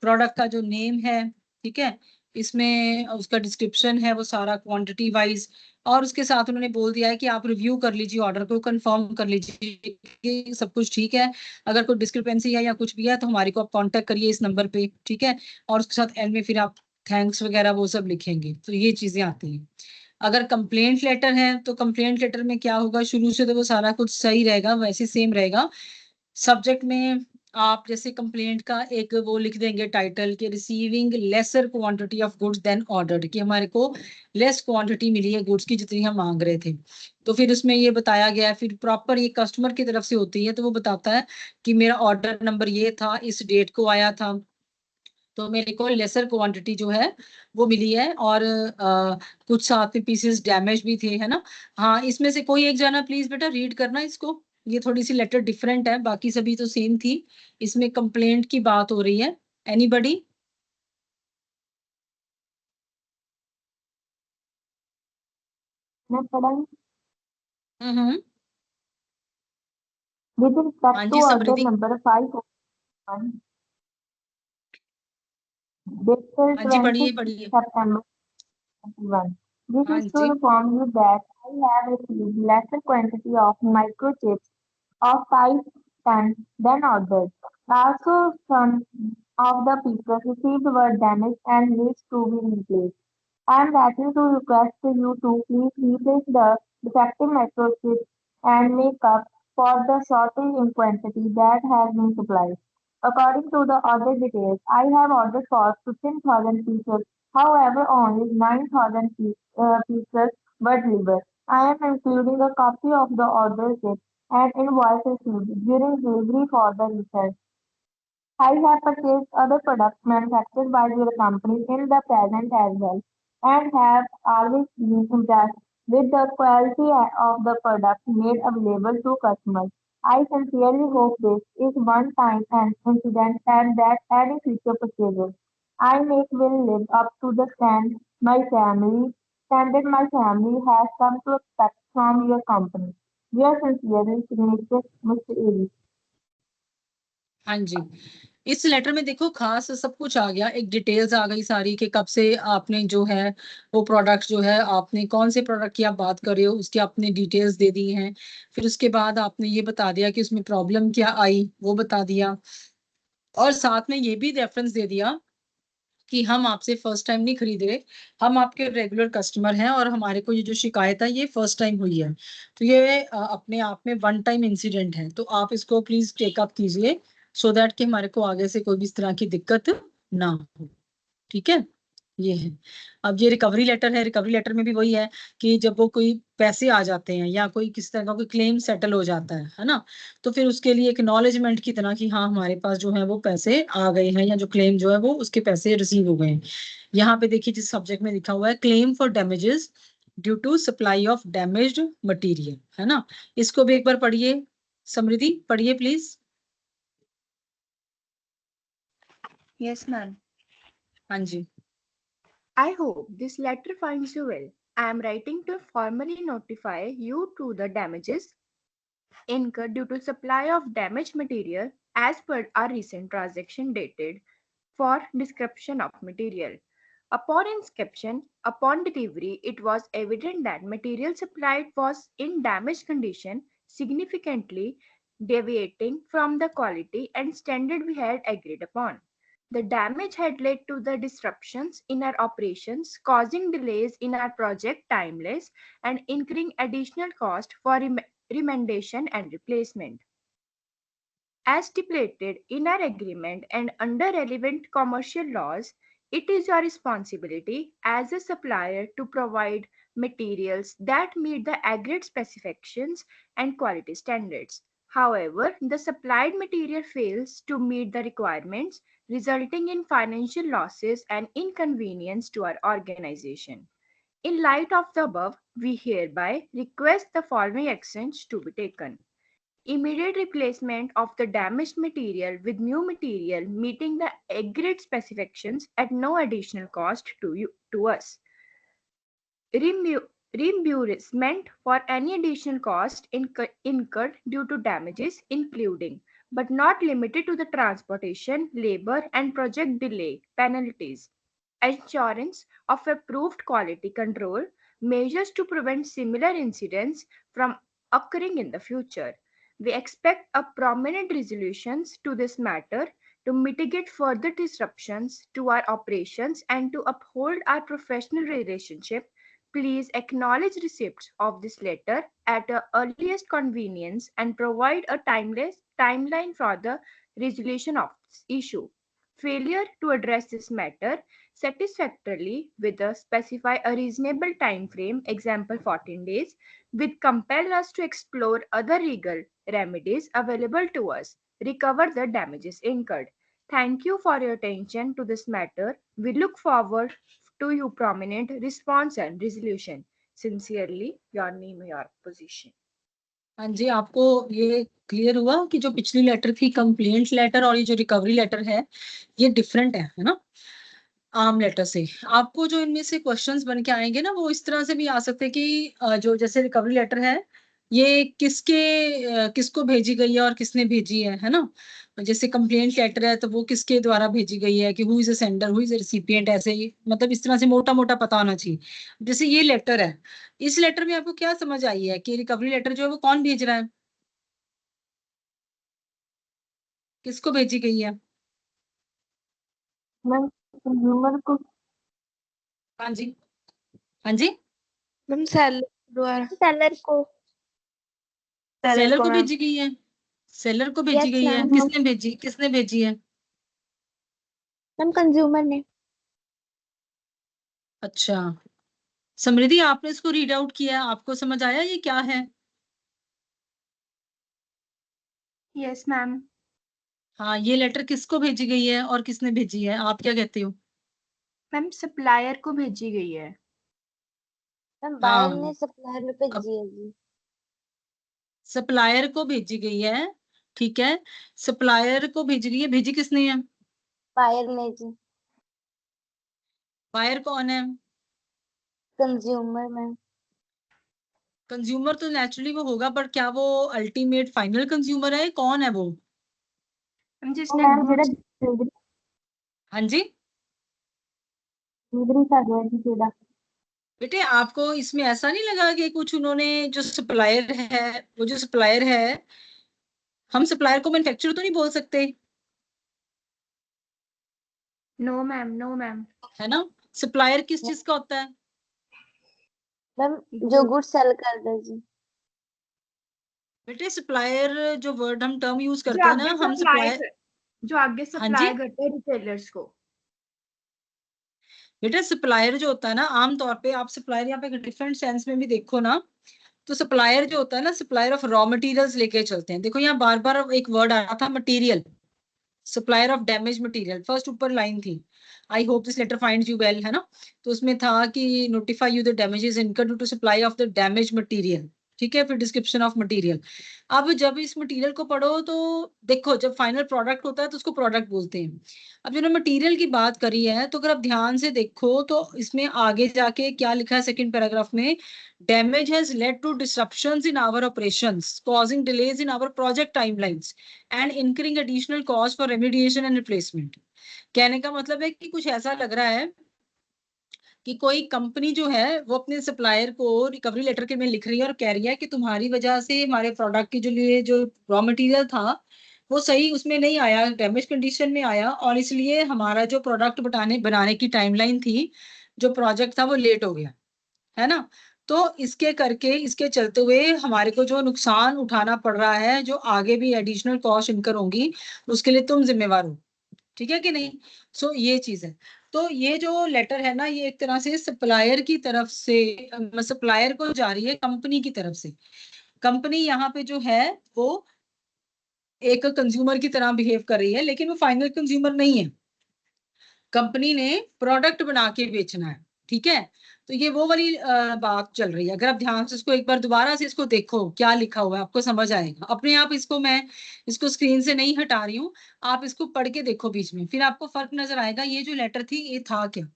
प्रोडक्ट का जो नेम है, ठीक है, इसमें उसका डिस्क्रिप्शन है वो सारा क्वांटिटी वाइज, और उसके साथ उन्होंने बोल दिया है कि आप रिव्यू कर लीजिए ऑर्डर को, कंफर्म कर लीजिए कि सब कुछ ठीक है, अगर कोई डिस्क्रिपेंसी है या कुछ भी है तो हमारे को आप कांटेक्ट करिए इस नंबर पे, ठीक है। और उसके साथ एंड में फिर आप थैंक्स वगैरह वो सब लिखेंगे, तो ये चीजें आती हैं। अगर कंप्लेंट लेटर है तो कंप्लेंट लेटर में क्या होगा, शुरू से तो वो सारा कुछ सही रहेगा, वैसे सेम रहेगा। सब्जेक्ट में आप जैसे कंप्लेंट का एक वो लिख देंगे टाइटल के, receiving lesser quantity of goods than ordered, कि हमारे को लेस क्वांटिटी मिली है गुड्स की जितनी हम मांग रहे थे, तो फिर उसमें ये बताया गया है। फिर प्रॉपर ये कस्टमर की तरफ से होती है, तो वो बताता है कि मेरा ऑर्डर नंबर ये था, इस डेट को आया था, तो मेरे को लेसर क्वांटिटी जो है वो मिली है, और कुछ साथ में पीसेस डैमेज भी थे, है ना। हाँ, इसमें से कोई एक जाना प्लीज बेटा रीड करना इसको, ये थोड़ी सी लेटर डिफरेंट है, बाकी सभी तो सेम थी, इसमें कंप्लेंट की बात हो रही है। एनीबडी? मैं पढ़ाऊँ? हम्म। With respect हाँ to ji order Samriddhi. number 501, dated हाँ जी, 20 पढ़िए पढ़िए। September 21. This हाँ is to ji. inform you that I have received lesser quantity of microchips of size 10 than ordered. Also, some of the pieces received were damaged and needs to be replaced. I am writing to request you to please replace the defective microchips and make up for the shortage in quantity that has been supplied. According to the order details, I have ordered for 15,000 pieces. However, only 9,000 pieces were delivered. I am including a copy of the order sheet and invoice received during delivery for the research. I have purchased other products manufactured by your company in the present as well, and have always been impressed with the quality of the products made available to customers. I sincerely hope this is one time an incident and that any future purchases I make will live up to the standard my family has come to expect from your company. Yours sincerely, signature Mr. A. हाँ जी, इस letter में देखो खास सब कुछ आ गया, एक details आ गई सारी कि कब से आपने जो है वो प्रोडक्ट जो है, आपने कौन से प्रोडक्ट की आप बात कर रहे हो उसकी आपने डिटेल्स दे दी हैं। फिर उसके बाद आपने ये बता दिया कि उसमें प्रॉब्लम क्या आई, वो बता दिया, और साथ में ये भी रेफरेंस दे दिया कि हम आपसे फर्स्ट टाइम नहीं खरीद रहे, हम आपके रेगुलर कस्टमर हैं, और हमारे को ये जो शिकायत है ये फर्स्ट टाइम हुई है, तो ये अपने आप में वन टाइम इंसिडेंट है, तो आप इसको प्लीज टेकअप कीजिए, सो दैट कि हमारे को आगे से कोई भी इस तरह की दिक्कत ना हो, ठीक है। ये है। अब ये रिकवरी लेटर है, रिकवरी लेटर में भी वही है कि जब वो कोई पैसे आ जाते हैं या कोई किस तरह का कोई क्लेम सेटल हो जाता है ना, तो फिर उसके लिए एक्नॉलेजमेंट की तरह कि हाँ हमारे पास जो है वो पैसे आ गए हैं, या जो क्लेम जो है वो उसके पैसे रिसीव हो गए हैं। यहाँ पे देखिए जिस सब्जेक्ट में लिखा हुआ है claim for damages due to supply of damaged material, है ना, इसको भी एक बार पढ़िए, समृद्धि पढ़िए प्लीज। Yes, ma'am. हाँ जी। I hope this letter finds you well. I am writing to formally notify you to the damages incurred due to supply of damaged material as per our recent transaction dated for description of material. Upon inspection, upon delivery, it was evident that material supplied was in damaged condition, significantly deviating from the quality and standard we had agreed upon. The damage had led to the disruptions in our operations, causing delays in our project timelines and incurring additional cost for remediation and replacement. As stipulated in our agreement and under relevant commercial laws, it is your responsibility as a supplier to provide materials that meet the agreed specifications and quality standards. However, the supplied material fails to meet the requirements, resulting in financial losses and inconvenience to our organization. In light of the above, we hereby request the following actions to be taken: immediate replacement of the damaged material with new material meeting the agreed specifications at no additional cost to us. Reimbursement for any additional cost incurred due to damages, including but not limited to the transportation, labor, and project delay penalties. Assurance of approved quality control measures to prevent similar incidents from occurring in the future. We expect a prominent resolutions to this matter to mitigate further disruptions to our operations and to uphold our professional relationship. Please acknowledge receipts of this letter at the earliest convenience and provide a timeline for the resolution of this issue. Failure to address this matter satisfactorily with a specify a reasonable time frame, example 14 days, would compel us to explore other legal remedies available to us, recover the damages incurred. Thank you for your attention to this matter. We look forward to your prominent response and resolution. Sincerely, your name, your position. हाँ जी, आपको ये clear हुआ कि जो पिछली letter थी complaint letter और ये जो रिकवरी लेटर है ये डिफरेंट है ना आम लेटर से। आपको जो इनमें से क्वेश्चंस बन के आएंगे ना वो इस तरह से भी आ सकते हैं कि जो जैसे रिकवरी लेटर है ये किसको भेजी गई है और किसने भेजी है ना। जैसे कंप्लेंट लेटर है तो वो किसके द्वारा भेजी गई है कि who is a sender, who is a recipient, ऐसे ही मतलब इस तरह से मोटा मोटा पता होना चाहिए। जैसे ये लेटर है, इस लेटर में आपको क्या समझ आई है कि रिकवरी लेटर जो है वो कौन भेज रहा है, किसको भेजी गई है? मैम कंज्यूमर को। हाँ जी, हाँ जी, मैम सेलर द्वारा। सेलर को सेलर को मैम। भेजी गई है, सेलर को भेजी Yes, गई है। ma'am. किसने भेजी है? मैम कंज्यूमर ने। अच्छा समृद्धि, आपने इसको रीड आउट किया, आपको समझ आया ये क्या है? Yes ma'am. हाँ, ये लेटर किसको भेजी गई है और किसने भेजी है, आप क्या कहते हो? मैम सप्लायर को भेजी गई है। मैम बायर हाँ, ने सप्लायर में भेजी है जी। सप्लायर को भेजी गई है, ठीक है। सप्लायर को भेजी गई है, भेजी किसने है? बायर ने जी। बायर कौन है? Consumer ma'am. कंज्यूमर तो नेचुरली वो होगा, पर क्या वो अल्टीमेट फाइनल कंज्यूमर है, कौन है वो? मैम जिसने मैम goods जेड़ा डिलीवरी हाँ जी कर रहा है जेड़ा बेटे, आपको इसमें ऐसा नहीं लगा कि कुछ उन्होंने जो सप्लायर है, वो जो सप्लायर है, हम सप्लायर को मैन्युफैक्चरर तो नहीं बोल सकते, नो मैम, नो मैम। है ना? सप्लायर किस चीज का होता है? मैम जो गुड सेल कर दे जी। बेटे सप्लायर जो वर्ड हम टर्म यूज जो करते हैं ना, आगे हम सप्लाई सप्लायर, जो आगे हाँ जी सप्लाई करते हैं रिटेलर्स को। बेटा सप्लायर जो होता है ना, आमतौर पे आप सप्लायर यहाँ पे डिफरेंट सेंस में भी देखो ना, तो सप्लायर जो होता है ना, सप्लायर ऑफ रॉ मटेरियल्स लेके चलते हैं। देखो यहाँ बार बार एक वर्ड आ रहा था material, supplier of damage material, first ऊपर लाइन थी, I hope this letter finds you well, है ना। तो उसमें था कि notify you the damages incurred due to supply of the damage material, ठीक है। फिर डिस्क्रिप्शन ऑफ मटेरियल। अब जब इस मटेरियल को पढ़ो तो देखो, जब फाइनल प्रोडक्ट होता है तो उसको प्रोडक्ट बोलते हैं। अब जो मटेरियल की बात करी है, तो अगर आप ध्यान से देखो तो इसमें आगे जाके क्या लिखा है सेकंड पैराग्राफ में, damage has led to disruptions in our operations causing delays in our project timelines and incurring additional cost for remediation and replacement. कहने का मतलब है कि कुछ ऐसा लग रहा है कि कोई कंपनी जो है वो अपने सप्लायर को रिकवरी लेटर के में लिख रही है और कह रही है कि तुम्हारी वजह से हमारे प्रोडक्ट के जो लिए जो रॉ मटेरियल था वो सही उसमें नहीं आया, डैमेज कंडीशन में आया, और इसलिए हमारा जो प्रोडक्ट बनाने की टाइमलाइन थी, जो प्रोजेक्ट था वो लेट हो गया, है ना। तो इसके चलते हुए हमारे को जो नुकसान उठाना पड़ रहा है, जो आगे भी एडिशनल कॉस्ट इनकर होंगी, उसके लिए तुम जिम्मेवार हो, ठीक है कि नहीं। सो ये चीज है। तो ये जो लेटर है ना, ये एक तरह से सप्लायर की तरफ से, सप्लायर को जा रही है कंपनी की तरफ से। कंपनी यहाँ पे जो है वो एक कंज्यूमर की तरह बिहेव कर रही है, लेकिन वो फाइनल कंज्यूमर नहीं है, कंपनी ने प्रोडक्ट बना के बेचना है, ठीक है। तो ये वो वाली बात चल रही है। अगर आप ध्यान से इसको एक बार दोबारा से इसको देखो क्या लिखा हुआ है, आपको समझ आएगा अपने आप। मैं इसको स्क्रीन से नहीं हटा रही हूँ, आप इसको पढ़ के देखो बीच में, फिर आपको फर्क नजर आएगा ये जो लेटर थी ये था क्या।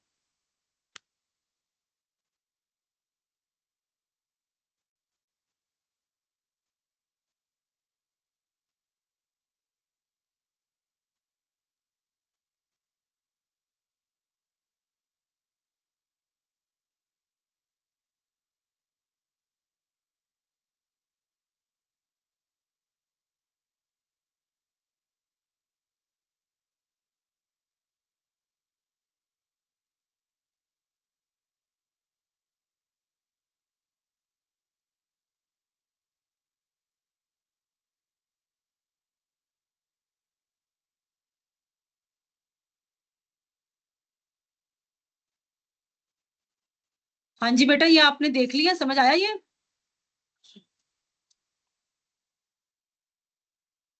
हाँ जी बेटा, ये आपने देख लिया, समझ आया ये।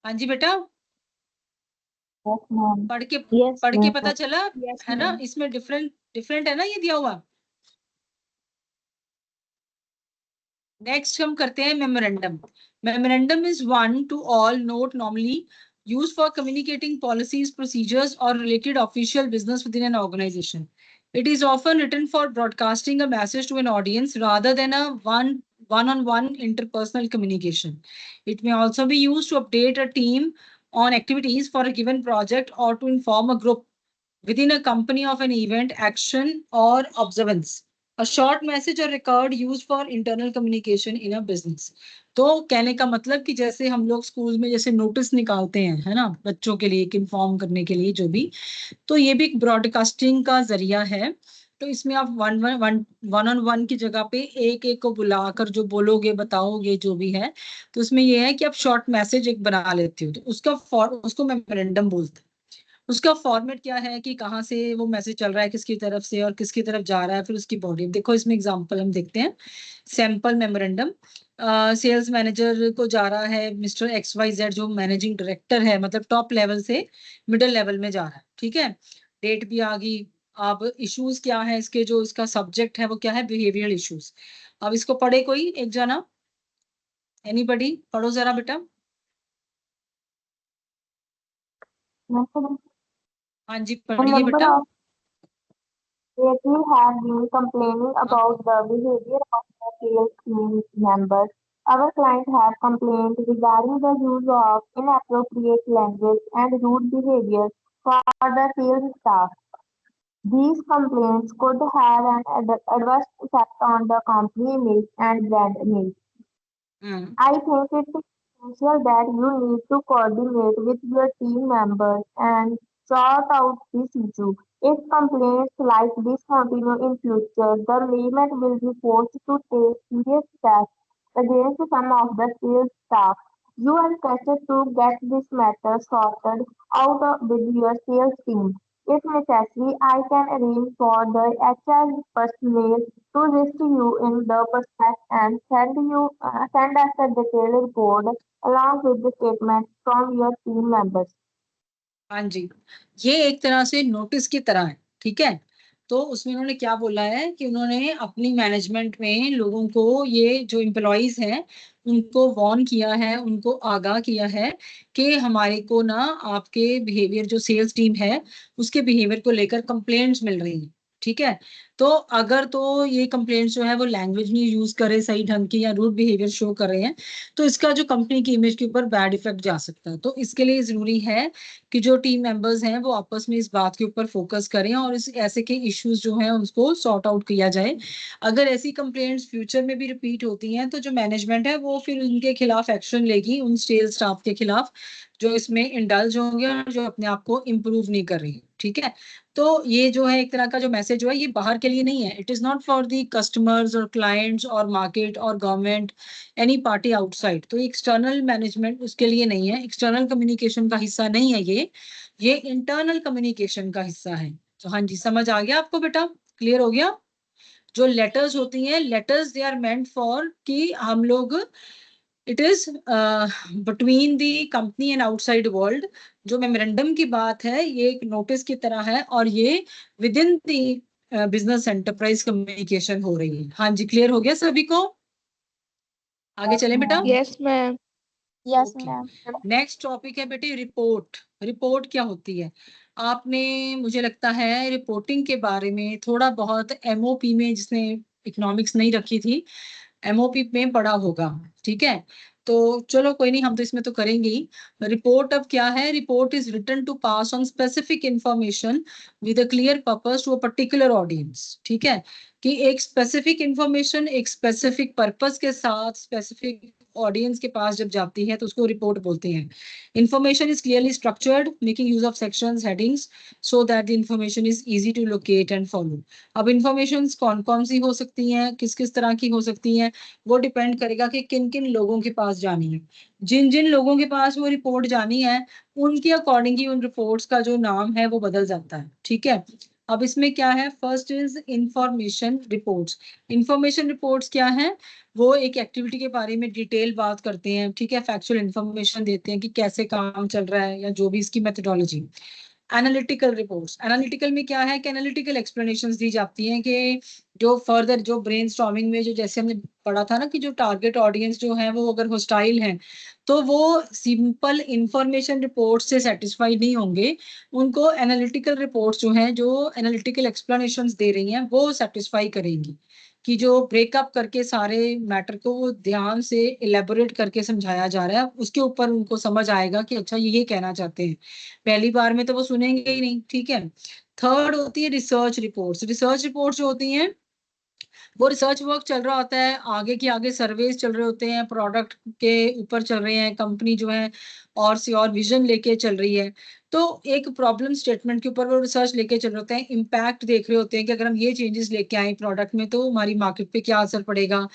हाँ जी बेटा, Yes, ma'am. पढ़ के Yes, पढ़ के ma'am. पता चला Yes, है ना, ma'am. इसमें डिफरेंट डिफरेंट है ना ये दिया हुआ। नेक्स्ट हम करते हैं memorandum. Memorandum is one two all note normally used for communicating policies, procedures, or related official business within an organization. It is often written for broadcasting a message to an audience rather than a one-on-one interpersonal communication. It may also be used to update a team on activities for a given project or to inform a group within a company of an event, action, or observance. A short message or record used for internal communication in a business. तो कहने का मतलब कि जैसे हम लोग school में जैसे नोटिस निकालते हैं, है ना, बच्चों के लिए इन्फॉर्म करने के लिए जो भी, तो ये भी एक ब्रॉडकास्टिंग का जरिया है। तो इसमें आप वन ऑन वन की जगह पे एक एक को बुलाकर जो बोलोगे बताओगे जो भी है, तो उसमें ये है कि आप शॉर्ट मैसेज एक बना लेते हो, तो उसको मेमोरेंडम बोलते हैं। उसका फॉर्मेट क्या है कि कहाँ से वो मैसेज चल रहा है, किसकी तरफ से और किसकी तरफ जा रहा है, फिर उसकी बॉडी। देखो इसमें एग्जांपल हम देखते हैं। सैंपल मेमोरेंडम, सेल्स मैनेजर को जा रहा है, मिस्टर XYZ जो मैनेजिंग डायरेक्टर है, मतलब टॉप लेवल से मिडिल लेवल में जा रहा है, ठीक है। डेट भी आ गई। अब इश्यूज क्या है इसके, जो इसका सब्जेक्ट है वो क्या है, बिहेवियरल इश्यूज। अब इसको पढ़े कोई एक जना, एनीबडी, पढ़ो जरा बेटा। Yes, ma'am. हाँ जी A पढ़िए number बेटा। of people have been complaining about the behavior of the sales team members. Our clients have complained regarding the use of inappropriate language and rude behavior for the sales staff. These complaints could have an adverse effect on the company image and brand image. I think it's essential that you need to coordinate with your team members and sort out this issue. If complaints like this continue in future, the management will be forced to take serious steps against some of the sales staff. You are requested to get this matter sorted out with your sales team. If necessary, I can arrange for the HR personnel to list you in the prospect and send us a detailed report along with the statements from your team members. हाँ जी, ये एक तरह से notice की तरह है, ठीक है। तो उसमें उन्होंने क्या बोला है कि उन्होंने अपनी मैनेजमेंट में लोगों को, ये जो एम्प्लॉइज हैं उनको वार्न किया है, उनको आगाह किया है कि हमारे को ना आपके बिहेवियर, जो सेल्स टीम है उसके बिहेवियर को लेकर कंप्लेंट्स मिल रही हैं, ठीक है। तो अगर तो ये कंप्लेंट्स जो है वो लैंग्वेज नहीं यूज करे सही ढंग की या रूड बिहेवियर शो कर रहे हैं, तो इसका जो कंपनी की इमेज के ऊपर बैड इफेक्ट जा सकता है। तो इसके लिए जरूरी है कि जो टीम मेंबर्स हैं वो आपस में इस बात के ऊपर फोकस करें और इस ऐसे के इश्यूज जो हैं उसको सॉर्ट आउट किया जाए। अगर ऐसी कंप्लेंट्स फ्यूचर में भी रिपीट होती हैं तो जो मैनेजमेंट है वो फिर उनके खिलाफ एक्शन लेगी, उन सेल्स स्टाफ के खिलाफ जो इसमें इंडल्ज होंगे और जो अपने आप को इम्प्रूव नहीं कर रही। ठीक है, तो ये जो है एक तरह का जो मैसेज जो है ये बाहर के लिए नहीं है, it is not for the customers और क्लाइंट्स और मार्केट और गवर्नमेंट, एनी पार्टी आउटसाइड। तो एक्सटर्नल मैनेजमेंट उसके लिए नहीं है, एक्सटर्नल कम्युनिकेशन का हिस्सा नहीं है ये इंटरनल कम्युनिकेशन का हिस्सा है। तो हाँ जी, समझ आ गया आपको बेटा, क्लियर हो गया? जो लेटर्स होती हैं, letters they are meant for कि हम लोग it is between the company and outside world. जो मेमोरेंडम की बात है ये एक नोटिस की तरह है और ये with in the business enterprise communication हो रही है। हाँ जी, क्लियर हो गया सभी को? आगे चलें बेटा। Yes ma'am. Yes Okay. Ma'am. Next topic है बेटे रिपोर्ट। रिपोर्ट क्या होती है? आपने मुझे लगता है रिपोर्टिंग के बारे में थोड़ा बहुत एमओपी में, जिसने इकोनॉमिक्स नहीं रखी थी, एमओपी में पढ़ा होगा। ठीक है, तो चलो कोई नहीं, हम तो इसमें तो करेंगे ही। रिपोर्ट अब क्या है? Report is written to pass on specific information with a clear purpose to a particular audience. ठीक है, कि एक स्पेसिफिक इंफॉर्मेशन एक स्पेसिफिक पर्पस के साथ स्पेसिफिक ऑडियंस के पास जब जाती है तो उसको रिपोर्ट बोलते हैं। Information is clearly structured making use of sections, headings so that the information is easy to locate and follow. अब इंफॉर्मेशन कौन कौन सी हो सकती हैं, किस किस तरह की हो सकती हैं, वो डिपेंड करेगा कि किन किन लोगों के पास जानी है। जिन जिन लोगों के पास वो रिपोर्ट जानी है उनके अकॉर्डिंग ही उन रिपोर्ट्स का जो नाम है वो बदल जाता है। ठीक है, अब इसमें क्या है? First is information reports. Information reports क्या है? वो एक एक्टिविटी के बारे में डिटेल बात करते हैं। ठीक है, फैक्चुअल इंफॉर्मेशन देते हैं कि कैसे काम चल रहा है या जो भी इसकी मेथोडोलॉजी। एनालिटिकल रिपोर्ट्स, एनालिटिकल में क्या है कि एनालिटिकल एक्सप्लेनेशंस दी जाती हैं कि जो फर्दर जो ब्रेनस्टॉर्मिंग में जो जैसे हमने पढ़ा था ना कि जो टारगेट ऑडियंस जो है वो अगर होस्टाइल हैं तो वो सिंपल इंफॉर्मेशन रिपोर्ट से सेटिस्फाइड नहीं होंगे, उनको एनालिटिकल रिपोर्ट्स जो हैं जो एनालिटिकल एक्सप्लेनेशंस दे रही हैं वो सेटिस्फाई करेंगी, कि जो ब्रेकअप करके सारे मैटर को वो ध्यान से इलेबोरेट करके समझाया जा रहा है, उसके ऊपर उनको समझ आएगा कि अच्छा ये कहना चाहते हैं। पहली बार में तो वो सुनेंगे ही नहीं। ठीक है, थर्ड होती है रिसर्च रिपोर्ट्स। रिसर्च रिपोर्ट्स जो होती हैं वो रिसर्च वर्क चल रहा होता है, आगे की आगे सर्वेज चल रहे होते हैं, प्रोडक्ट के ऊपर चल रहे हैं, कंपनी जो है और से और विजन लेके चल रही है। तो एक प्रॉब्लम स्टेटमेंट के ऊपर वो रिसर्च लेके चल रहे होते हैं, इम्पैक्ट देख रहे होते हैं कि अगर हम ये चेंजेस लेके आए प्रोडक्ट में तो हमारी मार्केट पे क्या असर पड़ेगा,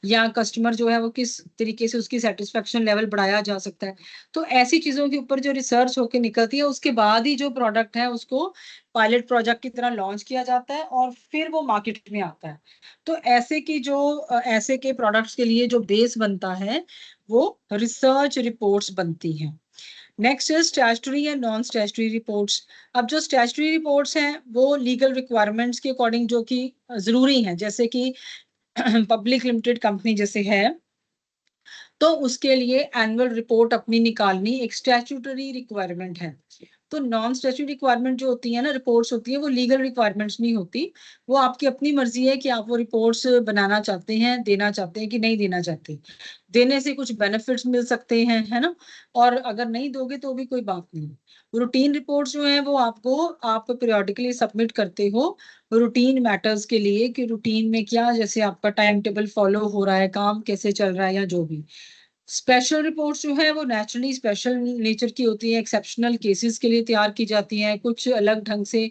या कस्टमर जो है वो किस तरीके से उसकी सेटिस्फेक्शन लेवल बढ़ाया जा सकता है। तो ऐसी चीजों के ऊपर जो रिसर्च होकर निकलती है उसके बाद ही जो प्रोडक्ट है उसको पायलट प्रोजेक्ट की तरह लॉन्च किया जाता है और फिर वो मार्केट में आता है। तो ऐसे की जो ऐसे के प्रोडक्ट्स के लिए जो बेस बनता है वो रिसर्च रिपोर्ट्स बनती हैं। नेक्स्ट है statutory and non statutory reports. अब जो स्टैट्यूटरी रिपोर्ट्स हैं वो लीगल रिक्वायरमेंट्स के अकॉर्डिंग जो कि जरूरी हैं, जैसे कि पब्लिक लिमिटेड कंपनी जैसे है तो उसके लिए एनुअल रिपोर्ट अपनी निकालनी एक स्टैट्यूटरी रिक्वायरमेंट है। तो नॉन स्टैट्यूटरी रिक्वायरमेंट जो होती है ना, रिपोर्ट्स होती है, वो लीगल रिक्वायरमेंट्स नहीं होती, वो आपकी अपनी मर्जी है कि आप वो रिपोर्ट्स बनाना चाहते हैं, देना चाहते हैं कि नहीं देना चाहते। देने से कुछ बेनिफिट्स मिल सकते हैं, है ना, और अगर नहीं दोगे तो भी कोई बात नहीं। रूटीन रिपोर्ट्स जो है वो आपको आप पीरियोडिकली सबमिट करते हो रूटीन मैटर्स के लिए, कि रूटीन में क्या, जैसे आपका टाइम टेबल फॉलो हो रहा है, काम कैसे चल रहा है या जो भी। स्पेशल रिपोर्ट्स जो है वो नेचुरली स्पेशल नेचर की होती है, एक्सेप्शनल केसेस के लिए तैयार की जाती हैं, कुछ अलग ढंग से,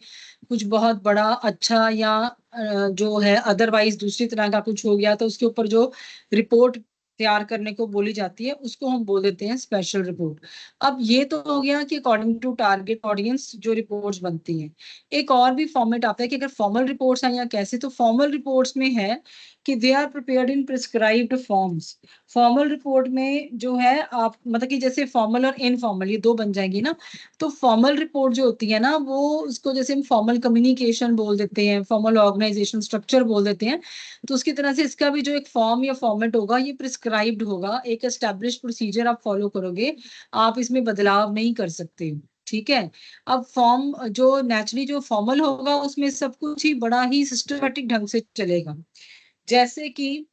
कुछ बहुत बड़ा अच्छा या जो है अदरवाइज दूसरी तरह का कुछ हो गया तो उसके ऊपर जो रिपोर्ट तैयार करने को बोली जाती है उसको हम बोल देते हैं स्पेशल रिपोर्ट। अब ये तो हो गया कि अकॉर्डिंग टू टारगेट ऑडियंस जो रिपोर्ट्स बनती हैं। एक और भी फॉर्मेट आता है कि अगर फॉर्मल रिपोर्ट्स हैं या कैसे, तो फॉर्मल रिपोर्ट्स में है कि they are prepared in prescribed forms. Formal report में जो है आप मतलब कि जैसे फॉर्मल और इनफॉर्मल ये दो बन जाएंगी ना, तो फॉर्मल रिपोर्ट जो होती है ना वो उसको जैसे हम फॉर्मल कम्युनिकेशन बोल देते हैं, फॉर्मल ऑर्गेनाइजेशन स्ट्रक्चर बोल देते हैं, तो उसकी तरह से इसका भी जो एक फॉर्म या फॉर्मेट होगा ये प्रिस्क्राइब्ड होगा, एक एस्टैब्लिश प्रोसीजर आप फॉलो करोगे, आप इसमें बदलाव नहीं कर सकते। ठीक है। अब फॉर्म जो नेचुरली जो फॉर्मल होगा उसमें सब कुछ ही बड़ा ही सिस्टमेटिक ढंग से चलेगा। जैसे कि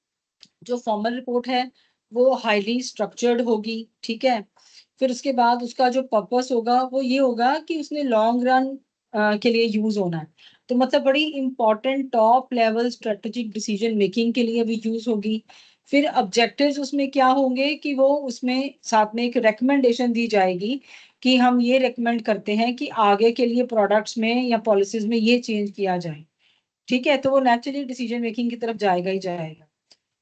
जो फॉर्मल रिपोर्ट है वो हाईली स्ट्रक्चर्ड होगी, ठीक है। फिर उसके बाद उसका जो पर्पस होगा वो ये होगा कि उसने लॉन्ग रन के लिए यूज होना है, तो मतलब बड़ी important top level strategic decision making के लिए भी यूज होगी। फिर ऑब्जेक्टिव्स उसमें क्या होंगे कि वो उसमें साथ में एक रिकमेंडेशन दी जाएगी कि हम ये रिकमेंड करते हैं कि आगे के लिए प्रोडक्ट्स में या पॉलिसीज में ये चेंज किया जाए, ठीक है। तो वो नेचुरली डिसीजन मेकिंग की तरफ जाएगा ही जाएगा।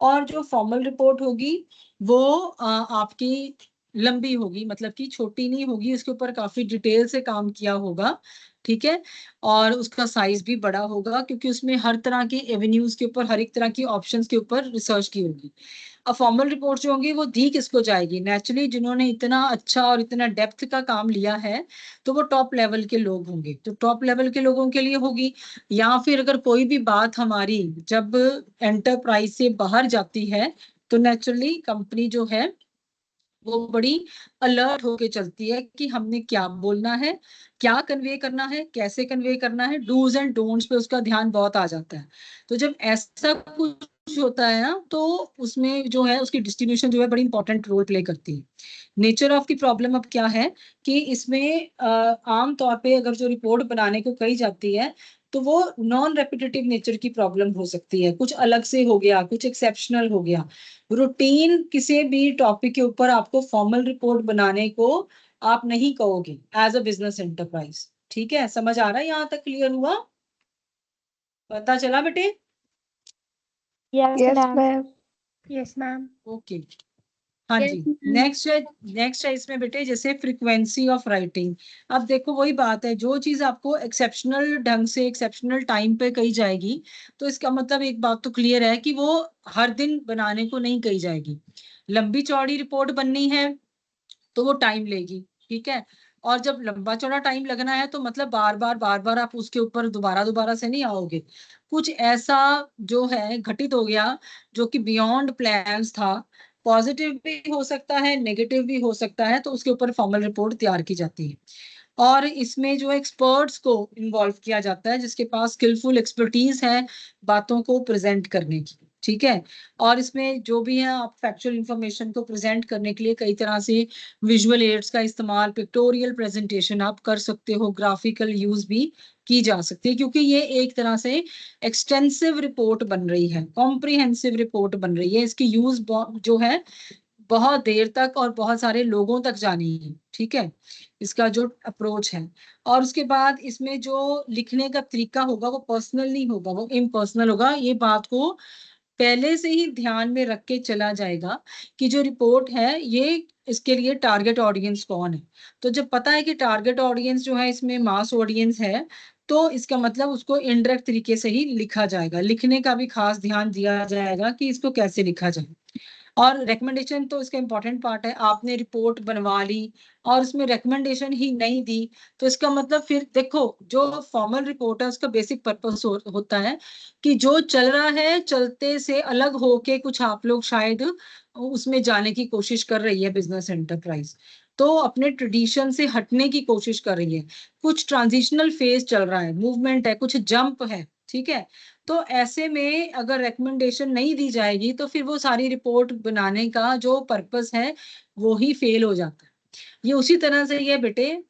और जो फॉर्मल रिपोर्ट होगी वो आपकी लंबी होगी, मतलब कि छोटी नहीं होगी, उसके ऊपर काफी डिटेल से काम किया होगा, ठीक है। और उसका साइज भी बड़ा होगा क्योंकि उसमें हर तरह के एवेन्यूज के ऊपर, हर एक तरह की ऑप्शंस के ऊपर रिसर्च की होगी। अब फॉर्मल रिपोर्ट जो होंगी वो दी किसको जाएगी, नेचुरली जिन्होंने इतना अच्छा और इतना डेप्थ का काम लिया है तो वो टॉप लेवल के लोग होंगे, तो टॉप लेवल के लोगों के लिए होगी। या फिर अगर कोई भी बात हमारी जब एंटरप्राइज से बाहर जाती है तो नेचुरली कंपनी जो है वो बड़ी अलर्ट होके चलती है कि हमने क्या बोलना है, क्या कन्वे करना है, कैसे कन्वे करना है, डूज एंड डोंट्स पे उसका ध्यान बहुत आ जाता है। तो जब ऐसा कुछ होता है ना तो उसमें जो है उसकी डिस्ट्रीब्यूशन जो है बड़ी इंपॉर्टेंट रोल प्ले करती है। नेचर ऑफ की प्रॉब्लम अब क्या है कि इसमें आम तौर पे अगर जो रिपोर्ट बनाने को कही जाती है तो वो नॉन रेपिटेटिव नेचर की प्रॉब्लम हो सकती है, कुछ अलग से हो गया, कुछ एक्सेप्शनल हो गया। रूटीन किसी भी टॉपिक के ऊपर आपको फॉर्मल रिपोर्ट बनाने को आप नहीं कहोगे एज अ बिजनेस एंटरप्राइज, ठीक है। समझ आ रहा है, यहाँ तक क्लियर हुआ, पता चला बेटे? Yes, Yes, ma'am. ma'am. Yes, ma'am. Okay, हाँ जी। नेक्स्ट है इसमें बेटे जैसे फ्रीक्वेंसी ऑफ राइटिंग। अब देखो वही बात है, जो चीज आपको एक्सेप्शनल ढंग से एक्सेप्शनल टाइम पे कही जाएगी तो इसका मतलब एक बात तो क्लियर है कि वो हर दिन बनाने को नहीं कही जाएगी। लंबी चौड़ी रिपोर्ट बननी है तो वो टाइम लेगी, ठीक है। और जब लंबा चौड़ा टाइम लगना है तो मतलब बार बार आप उसके ऊपर दोबारा दोबारा से नहीं आओगे। कुछ ऐसा जो है घटित हो गया जो कि बियॉन्ड प्लान्स था, पॉजिटिव भी हो सकता है, नेगेटिव भी हो सकता है, तो उसके ऊपर फॉर्मल रिपोर्ट तैयार की जाती है। और इसमें जो एक्सपर्ट्स को इन्वॉल्व किया जाता है जिसके पास स्किलफुल एक्सपर्टीज है बातों को प्रेजेंट करने की, ठीक है। और इसमें जो भी है आप फैक्चुअल इंफॉर्मेशन को प्रेजेंट करने के लिए कई तरह से विजुअल एड्स का इस्तेमाल, पिक्टोरियल प्रेजेंटेशन आप कर सकते हो, ग्राफिकल यूज भी की जा सकती है, क्योंकि ये एक तरह से एक्सटेंसिव रिपोर्ट बन रही है, कॉम्प्रिहेंसिव रिपोर्ट बन रही है। इसकी यूज जो है बहुत देर तक और बहुत सारे लोगों तक जानी है, ठीक है, इसका जो अप्रोच है। और उसके बाद इसमें जो लिखने का तरीका होगा वो पर्सनल नहीं होगा, वो इम्पर्सनल होगा। ये बात को पहले से ही ध्यान में रख के चला जाएगा कि जो रिपोर्ट है ये इसके लिए टारगेट ऑडियंस कौन है। तो जब पता है कि टारगेट ऑडियंस जो है इसमें मास ऑडियंस है तो इसका मतलब उसको इनडायरेक्ट तरीके से ही लिखा जाएगा, लिखने का भी खास ध्यान दिया जाएगा कि इसको कैसे लिखा जाए। और रिकमेंडेशन तो इसका इंपॉर्टेंट पार्ट है। आपने रिपोर्ट बनवा ली और उसमें रिकमेंडेशन ही नहीं दी तो इसका मतलब फिर देखो जो फॉर्मल रिपोर्ट है उसका बेसिक पर्पस होता है कि जो चल रहा है चलते से अलग होके कुछ आप लोग शायद उसमें जाने की कोशिश कर रही है बिजनेस एंटरप्राइज, तो अपने ट्रेडिशन से हटने की कोशिश कर रही है, कुछ ट्रांजिशनल फेज चल रहा है, मूवमेंट है, कुछ जंप है, ठीक है। तो ऐसे में अगर रिकमेंडेशन नहीं दी जाएगी तो फिर वो सारी रिपोर्ट बनाने का जो पर्पस है वो ही फेल हो जाता है। ये उसी तरह से ये बेटे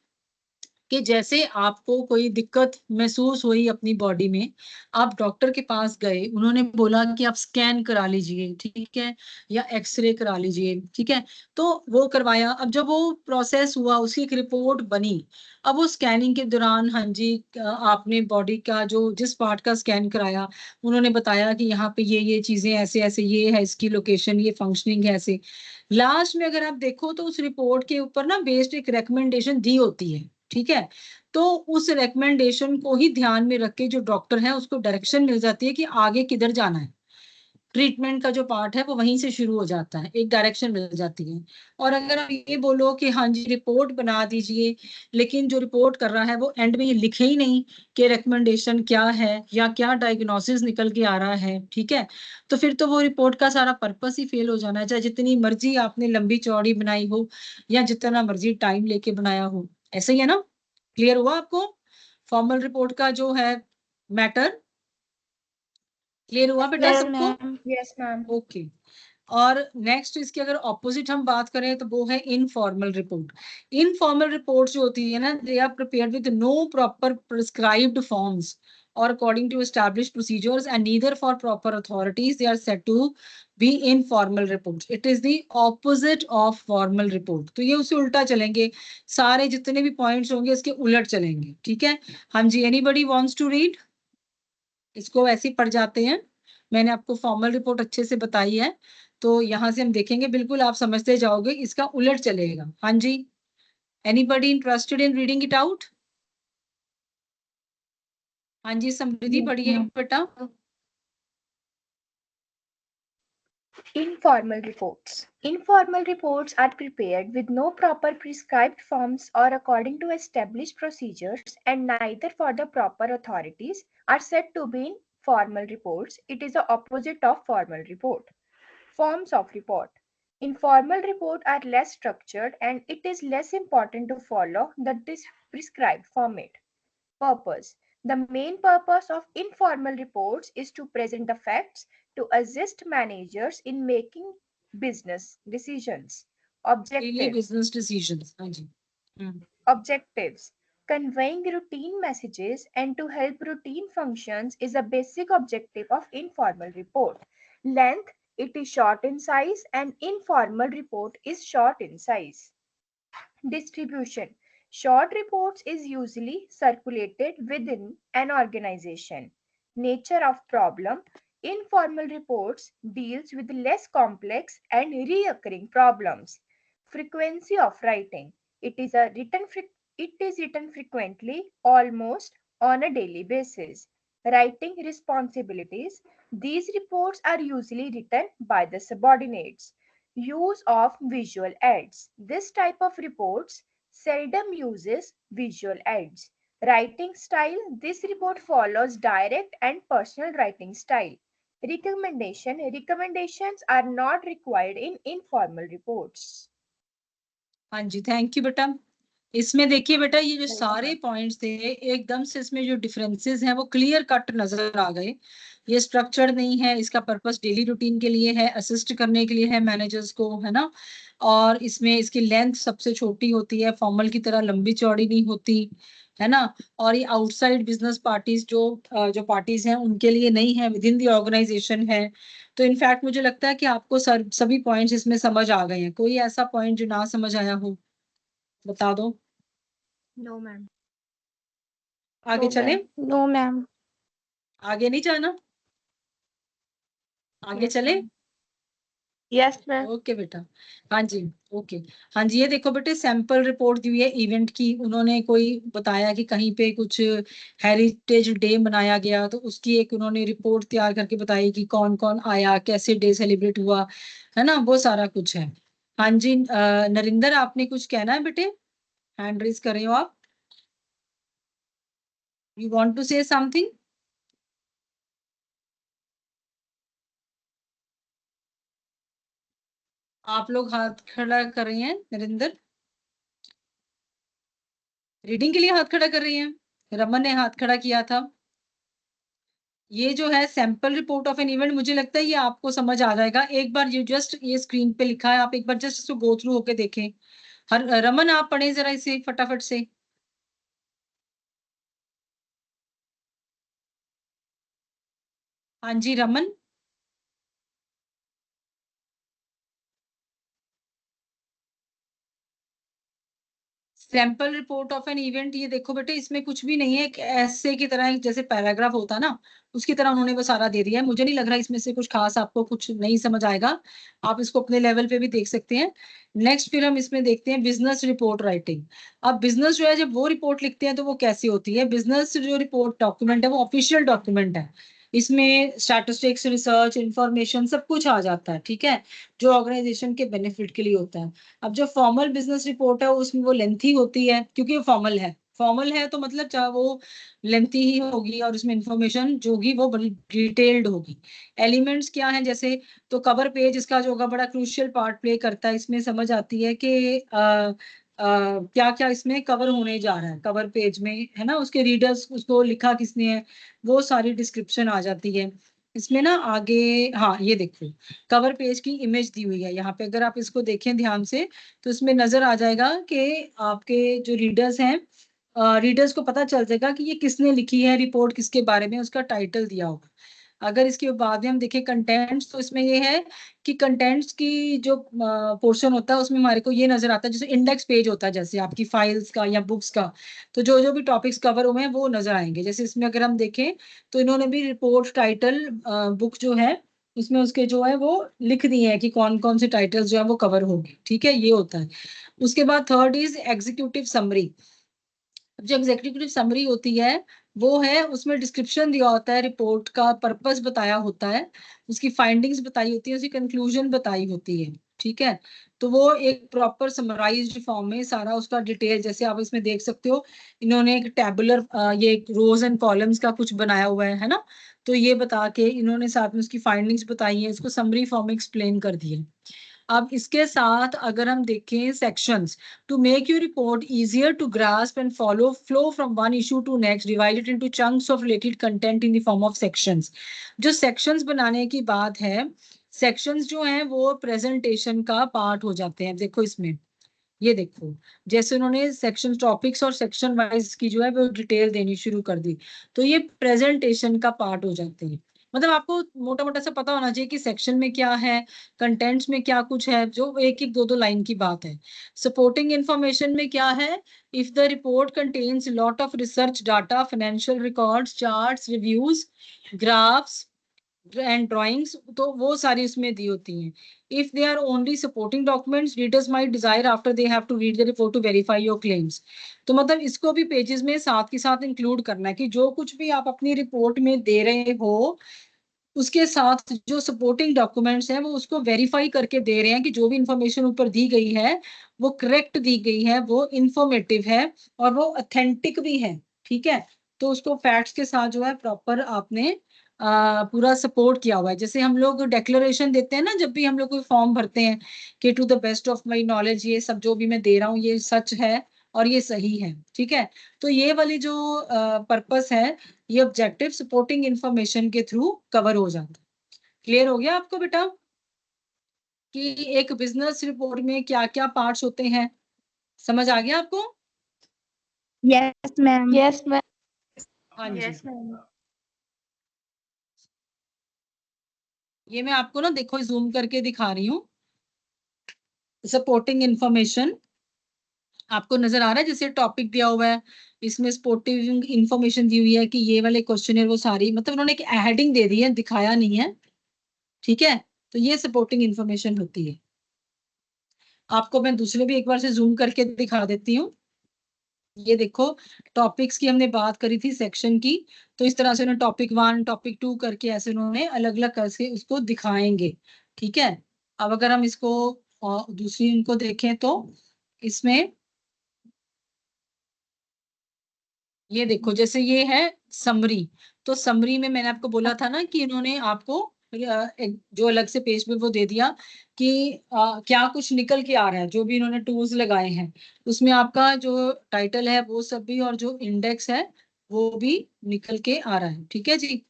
कि जैसे आपको कोई दिक्कत महसूस हुई अपनी बॉडी में, आप डॉक्टर के पास गए, उन्होंने बोला कि आप स्कैन करा लीजिए, ठीक है, या एक्सरे करा लीजिए, ठीक है, तो वो करवाया। अब जब वो प्रोसेस हुआ उसकी एक रिपोर्ट बनी, अब वो स्कैनिंग के दौरान हाँ जी आपने बॉडी का जो जिस पार्ट का स्कैन कराया उन्होंने बताया कि यहाँ पे ये चीजें ऐसे ऐसे, ये है इसकी लोकेशन, ये फंक्शनिंग है ऐसे। लास्ट में अगर आप देखो तो उस रिपोर्ट के ऊपर ना बेस्ड एक रिकमेंडेशन दी होती है, ठीक है। तो उस रिकमेंडेशन को ही ध्यान में रख के जो डॉक्टर है उसको डायरेक्शन मिल जाती है कि आगे किधर जाना है, ट्रीटमेंट का जो पार्ट है वो वहीं से शुरू हो जाता है, एक डायरेक्शन मिल जाती है। और अगर आप ये बोलो कि हाँ जी रिपोर्ट बना दीजिए, लेकिन जो रिपोर्ट कर रहा है वो एंड में ये लिखे ही नहीं कि रिकमेंडेशन क्या है या क्या डायग्नोसिस निकल के आ रहा है, ठीक है, तो फिर तो वो रिपोर्ट का सारा पर्पस ही फेल हो जाना है, चाहे जितनी मर्जी आपने लंबी चौड़ी बनाई हो या जितना मर्जी टाइम लेके बनाया हो, ऐसा ही है ना। क्लियर हुआ आपको फॉर्मल रिपोर्ट का जो है मैटर? क्लियर हुआ बेटा Yes, सबको? ma'am. Yes, ma'am. ओके। और नेक्स्ट इसकी अगर ऑपोजिट हम बात करें तो वो है इनफॉर्मल रिपोर्ट। इनफॉर्मल रिपोर्ट जो होती है ना, they are prepared with no proper prescribed forms or according to established procedures and neither for proper authorities. They are said to be informal reports. It is the opposite of formal report. तो ये उससे उल्टा चलेंगे, सारे जितने भी points होंगे इसके उलट चलेंगे। ठीक है, हाँ जी, एनीबडी वांट्स टू रीड? इसको ऐसे ही पढ़ जाते हैं। मैंने आपको फॉर्मल रिपोर्ट अच्छे से बताई है, तो यहाँ से हम देखेंगे, बिल्कुल आप समझते जाओगे, इसका उलट चलेगा। हाँ जी, anybody interested in reading it out? हाँ जी, समृद्धि पढ़िए बेटा। Informal reports. Informal reports are prepared with no proper prescribed forms or according to established procedures and neither for the proper authorities are said to be formal reports. It is the opposite of formal report. Forms of report. Informal reports are less structured and it is less important to follow the prescribed format. Purpose. The main purpose of informal reports is to present the facts to assist managers in making business decisions. Objectives. business decisions. हाँ जी। Objectives. Conveying routine messages and to help routine functions is a basic objective of informal report. Length. It is short in size and informal report is short in size. Distribution. Short reports is usually circulated within an organization. Nature of problem. Informal reports deals with less complex and reoccurring problems. Frequency of writing. It is written frequently, almost on a daily basis. Writing responsibilities. These reports are usually written by the subordinates. Use of visual aids. This type of reports seldom uses visual aids. Writing style. This report follows direct and personal writing style. Recommendation. Recommendations are not required in informal reports. हाँ जी, thank you बेटा। इसमें देखिए बेटा, ये जो सारे points थे एकदम से इसमें जो डिफरेंसेस हैं वो क्लियर कट नजर आ गए। ये स्ट्रक्चर्ड नहीं है, इसका पर्पस डेली रूटीन के लिए है, असिस्ट करने के लिए है मैनेजर्स को, है ना। और इसमें इसकी लेंथ सबसे छोटी होती है, फॉर्मल की तरह लंबी चौड़ी नहीं होती, है ना। और ये आउटसाइड बिजनेस पार्टीज जो पार्टीज हैं उनके लिए नहीं है, विद इन दी ऑर्गेनाइजेशन है। तो इनफैक्ट मुझे लगता है कि आपको सभी पॉइंट्स इसमें समझ आ गए हैं। कोई ऐसा पॉइंट जो ना समझ आया हो बता दो। No, ma'am. आगे चले? No, ma'am. आगे नहीं जाना? आगे Yes, चले? ma'am. Yes, ma'am. ओके बेटा, हाँ जी, ओके। हाँ जी, ये देखो बेटे, सैंपल रिपोर्ट दी हुई है इवेंट की। उन्होंने कोई बताया कि कहीं पे कुछ हेरिटेज डे मनाया गया, तो उसकी एक उन्होंने रिपोर्ट तैयार करके बताई कि कौन कौन आया, कैसे डे सेलिब्रेट हुआ, है ना, वो सारा कुछ है। हाँ जी, नरिंदर आपने कुछ कहना है बेटे? हैंड रेज कर रहे हो आप? You want to say something? आप लोग हाथ खड़ा कर रही हैं नरिंदर? रीडिंग के लिए हाथ खड़ा कर रही हैं? रमन ने हाथ खड़ा किया था। ये जो है sample report of an event, मुझे लगता है ये आपको समझ आ जाएगा। एक बार ये स्क्रीन पे लिखा है, आप एक बार जस्ट इसको गो थ्रू होके देखें। रमन आप पढ़े जरा इसे फटाफट से। हाँ जी Raman. Sample report of an event, ये देखो बेटे, इसमें कुछ भी नहीं है, एक ऐसे की तरह जैसे पैराग्राफ होता ना, उसकी तरह उन्होंने वो सारा दे दिया है। मुझे नहीं लग रहा इसमें से कुछ खास आपको कुछ नहीं समझ आएगा, आप इसको अपने लेवल पे भी देख सकते हैं। नेक्स्ट फिर हम इसमें देखते हैं बिजनेस रिपोर्ट राइटिंग। अब बिजनेस जो है जब वो रिपोर्ट लिखते हैं तो वो कैसी होती है? बिजनेस जो रिपोर्ट डॉक्यूमेंट है वो ऑफिशियल डॉक्यूमेंट है, इसमें स्टैटिस्टिक्स, रिसर्च, इंफॉर्मेशन सब कुछ आ जाता है, ठीक है, जो ऑर्गेनाइजेशन के बेनिफिट के लिए होता है। अब जो फॉर्मल बिजनेस रिपोर्ट है उसमें वो लेंथी होती है, क्योंकि वो फॉर्मल है तो मतलब चाहे वो लेंथी ही होगी, और उसमें इंफॉर्मेशन जो होगी वो बड़ी डिटेल्ड होगी। एलिमेंट्स क्या हैं जैसे, तो कवर पेज इसका जो होगा बड़ा क्रूशियल पार्ट प्ले करता है। इसमें समझ आती है कि क्या क्या इसमें कवर होने जा रहा है कवर पेज में, है ना, उसके रीडर्स, उसको लिखा किसने है, वो सारी डिस्क्रिप्शन आ जाती है इसमें ना आगे। हाँ ये देखो कवर पेज की इमेज दी हुई है यहाँ पे, अगर आप इसको देखें ध्यान से तो इसमें नजर आ जाएगा कि आपके जो रीडर्स हैं, रीडर्स को पता चल जाएगा कि ये किसने लिखी है रिपोर्ट, किसके बारे में, उसका टाइटल दिया होगा। अगर इसके बाद में हम देखें कंटेंट्स, तो इसमें ये है कि कंटेंट्स की जो पोर्शन होता है उसमें हमारे को ये नजर आता है, जैसे इंडेक्स पेज होता है जैसे आपकी फाइल्स का या बुक्स का, तो जो जो भी टॉपिक्स कवर हुए हैं वो नजर आएंगे। जैसे इसमें अगर हम देखें तो इन्होंने भी रिपोर्ट टाइटल बुक जो है उसमें उसके जो है वो लिख दिए हैं कि कौन कौन से टाइटल्स जो है वो कवर होंगे, ठीक है, ये होता है। उसके बाद थर्ड इज एग्जीक्यूटिव समरी। जो एग्जीक्यूटिव समरी होती है वो है, उसमें डिस्क्रिप्शन दिया होता है, रिपोर्ट का पर्पस बताया होता है, उसकी फाइंडिंग्स बताई होती है, उसकी कंक्लूजन बताई होती है, ठीक है। तो वो एक प्रॉपर समराइज्ड फॉर्म में सारा उसका डिटेल, जैसे आप इसमें देख सकते हो इन्होंने एक टेबुलर ये रोज एंड कॉलम्स का कुछ बनाया हुआ है ना, तो ये बता के इन्होंने साथ में उसकी फाइंडिंग्स बताई है, इसको समरी फॉर्म में एक्सप्लेन कर दिया है। अब इसके साथ अगर हम देखें sections, to make your report easier to grasp and follow flow from one issue to next, divided into chunks of related content in the form of sections. जो सेक्शंस बनाने की बात है, सेक्शंस जो हैं वो प्रेजेंटेशन का पार्ट हो जाते हैं। देखो इसमें ये देखो, जैसे उन्होंने सेक्शन टॉपिक्स और सेक्शन वाइज की जो है वो डिटेल देनी शुरू कर दी, तो ये प्रेजेंटेशन का पार्ट हो जाते हैं। मतलब आपको मोटा मोटा सा पता होना चाहिए कि सेक्शन में क्या है, कंटेंट्स में क्या कुछ है, जो एक एक दो दो लाइन की बात है। सपोर्टिंग इंफॉर्मेशन में क्या है, if the report contains lot of research data, financial records, charts, reviews, graphs and drawings, तो वो सारी उसमें दी होती हैं। If they are only supporting documents, readers might desire after they have to read the report to verify your claims. तो मतलब इसको भी पेजेस में साथ के साथ इंक्लूड करना है कि जो कुछ भी आप अपनी रिपोर्ट में दे रहे हो उसके साथ जो सपोर्टिंग डॉक्यूमेंट्स हैं वो उसको वेरीफाई करके दे रहे हैं कि जो भी इंफॉर्मेशन ऊपर दी गई है वो करेक्ट दी गई है, वो इंफॉर्मेटिव है और वो ऑथेंटिक भी है, ठीक है। तो उसको फैक्ट्स के साथ जो है प्रॉपर आपने पूरा सपोर्ट किया हुआ है। जैसे हम लोग डेक्लेरेशन देते हैं ना, जब भी हम लोग कोई फॉर्म भरते हैं कि to the best of my knowledge ये सब जो भी मैं दे रहा हूँ ये सच है और ये सही है, ठीक है। तो ये वाली जो पर्पस है ये ऑब्जेक्टिव सपोर्टिंग इंफॉर्मेशन के थ्रू कवर हो जाता है। क्लियर हो गया आपको बेटा कि एक बिजनेस रिपोर्ट में क्या क्या पार्ट्स होते हैं, समझ आ गया आपको? Yes, ma'am. Yes, ma'am. हाँ जी। Yes, ma'am. ये मैं आपको ना देखो जूम करके दिखा रही हूँ। सपोर्टिंग इंफॉर्मेशन आपको नजर आ रहा है, जैसे टॉपिक दिया हुआ है इसमें सपोर्टिव इंफॉर्मेशन दी हुई है कि ये वाले क्वेश्चन है वो सारी, मतलब उन्होंने एक हेडिंग दे दी है, दिखाया नहीं है, ठीक है। तो ये सपोर्टिंग इंफॉर्मेशन होती है। आपको मैं दूसरे भी एक बार से जूम करके दिखा देती हूँ। ये देखो टॉपिक्स की हमने बात करी थी सेक्शन की, तो इस तरह से उन्होंने टॉपिक 1 टॉपिक 2 करके ऐसे उन्होंने अलग अलग करके उसको दिखाएंगे, ठीक है। अब अगर हम इसको दूसरी उनको देखें तो इसमें ये देखो जैसे ये है समरी, तो समरी में मैंने आपको बोला था ना कि इन्होंने आपको एक जो अलग से पेज पे वो दे दिया कि क्या कुछ निकल के आ रहा है, जो भी इन्होंने टूल्स लगाए हैं उसमें आपका जो टाइटल है वो सब भी और जो इंडेक्स है वो भी निकल के आ रहा है, ठीक है जी।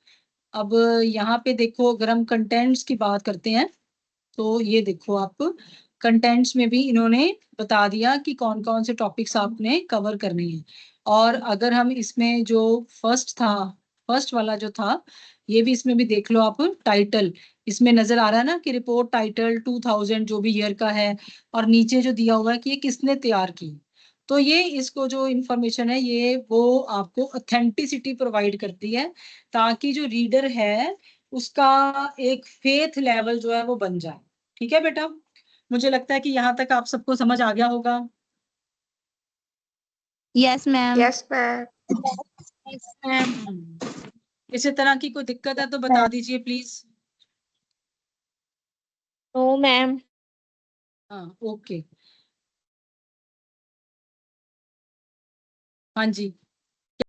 अब यहाँ पे देखो अगर हम कंटेंट्स की बात करते हैं तो ये देखो आप कंटेंट्स में भी इन्होंने बता दिया कि कौन कौन से टॉपिक्स आपने कवर करने हैं। और अगर हम इसमें जो फर्स्ट था, फर्स्ट वाला जो था ये भी इसमें भी देख लो आप, टाइटल इसमें नजर आ रहा है ना कि रिपोर्ट टाइटल 2000 जो भी ईयर का है, और नीचे जो दिया हुआ है कि ये किसने तैयार की। तो ये इसको जो इंफॉर्मेशन है ये वो आपको ऑथेंटिसिटी प्रोवाइड करती है ताकि जो रीडर है उसका एक फेथ लेवल जो है वो बन जाए, ठीक है बेटा। मुझे लगता है कि यहाँ तक आप सबको समझ आ गया होगा। Yes, ma'am. Yes, ma'am. Yes, ma'am. इसी तरह की कोई दिक्कत है तो बता दीजिए प्लीज। No, ma'am. हाँ ओके, हाँ जी।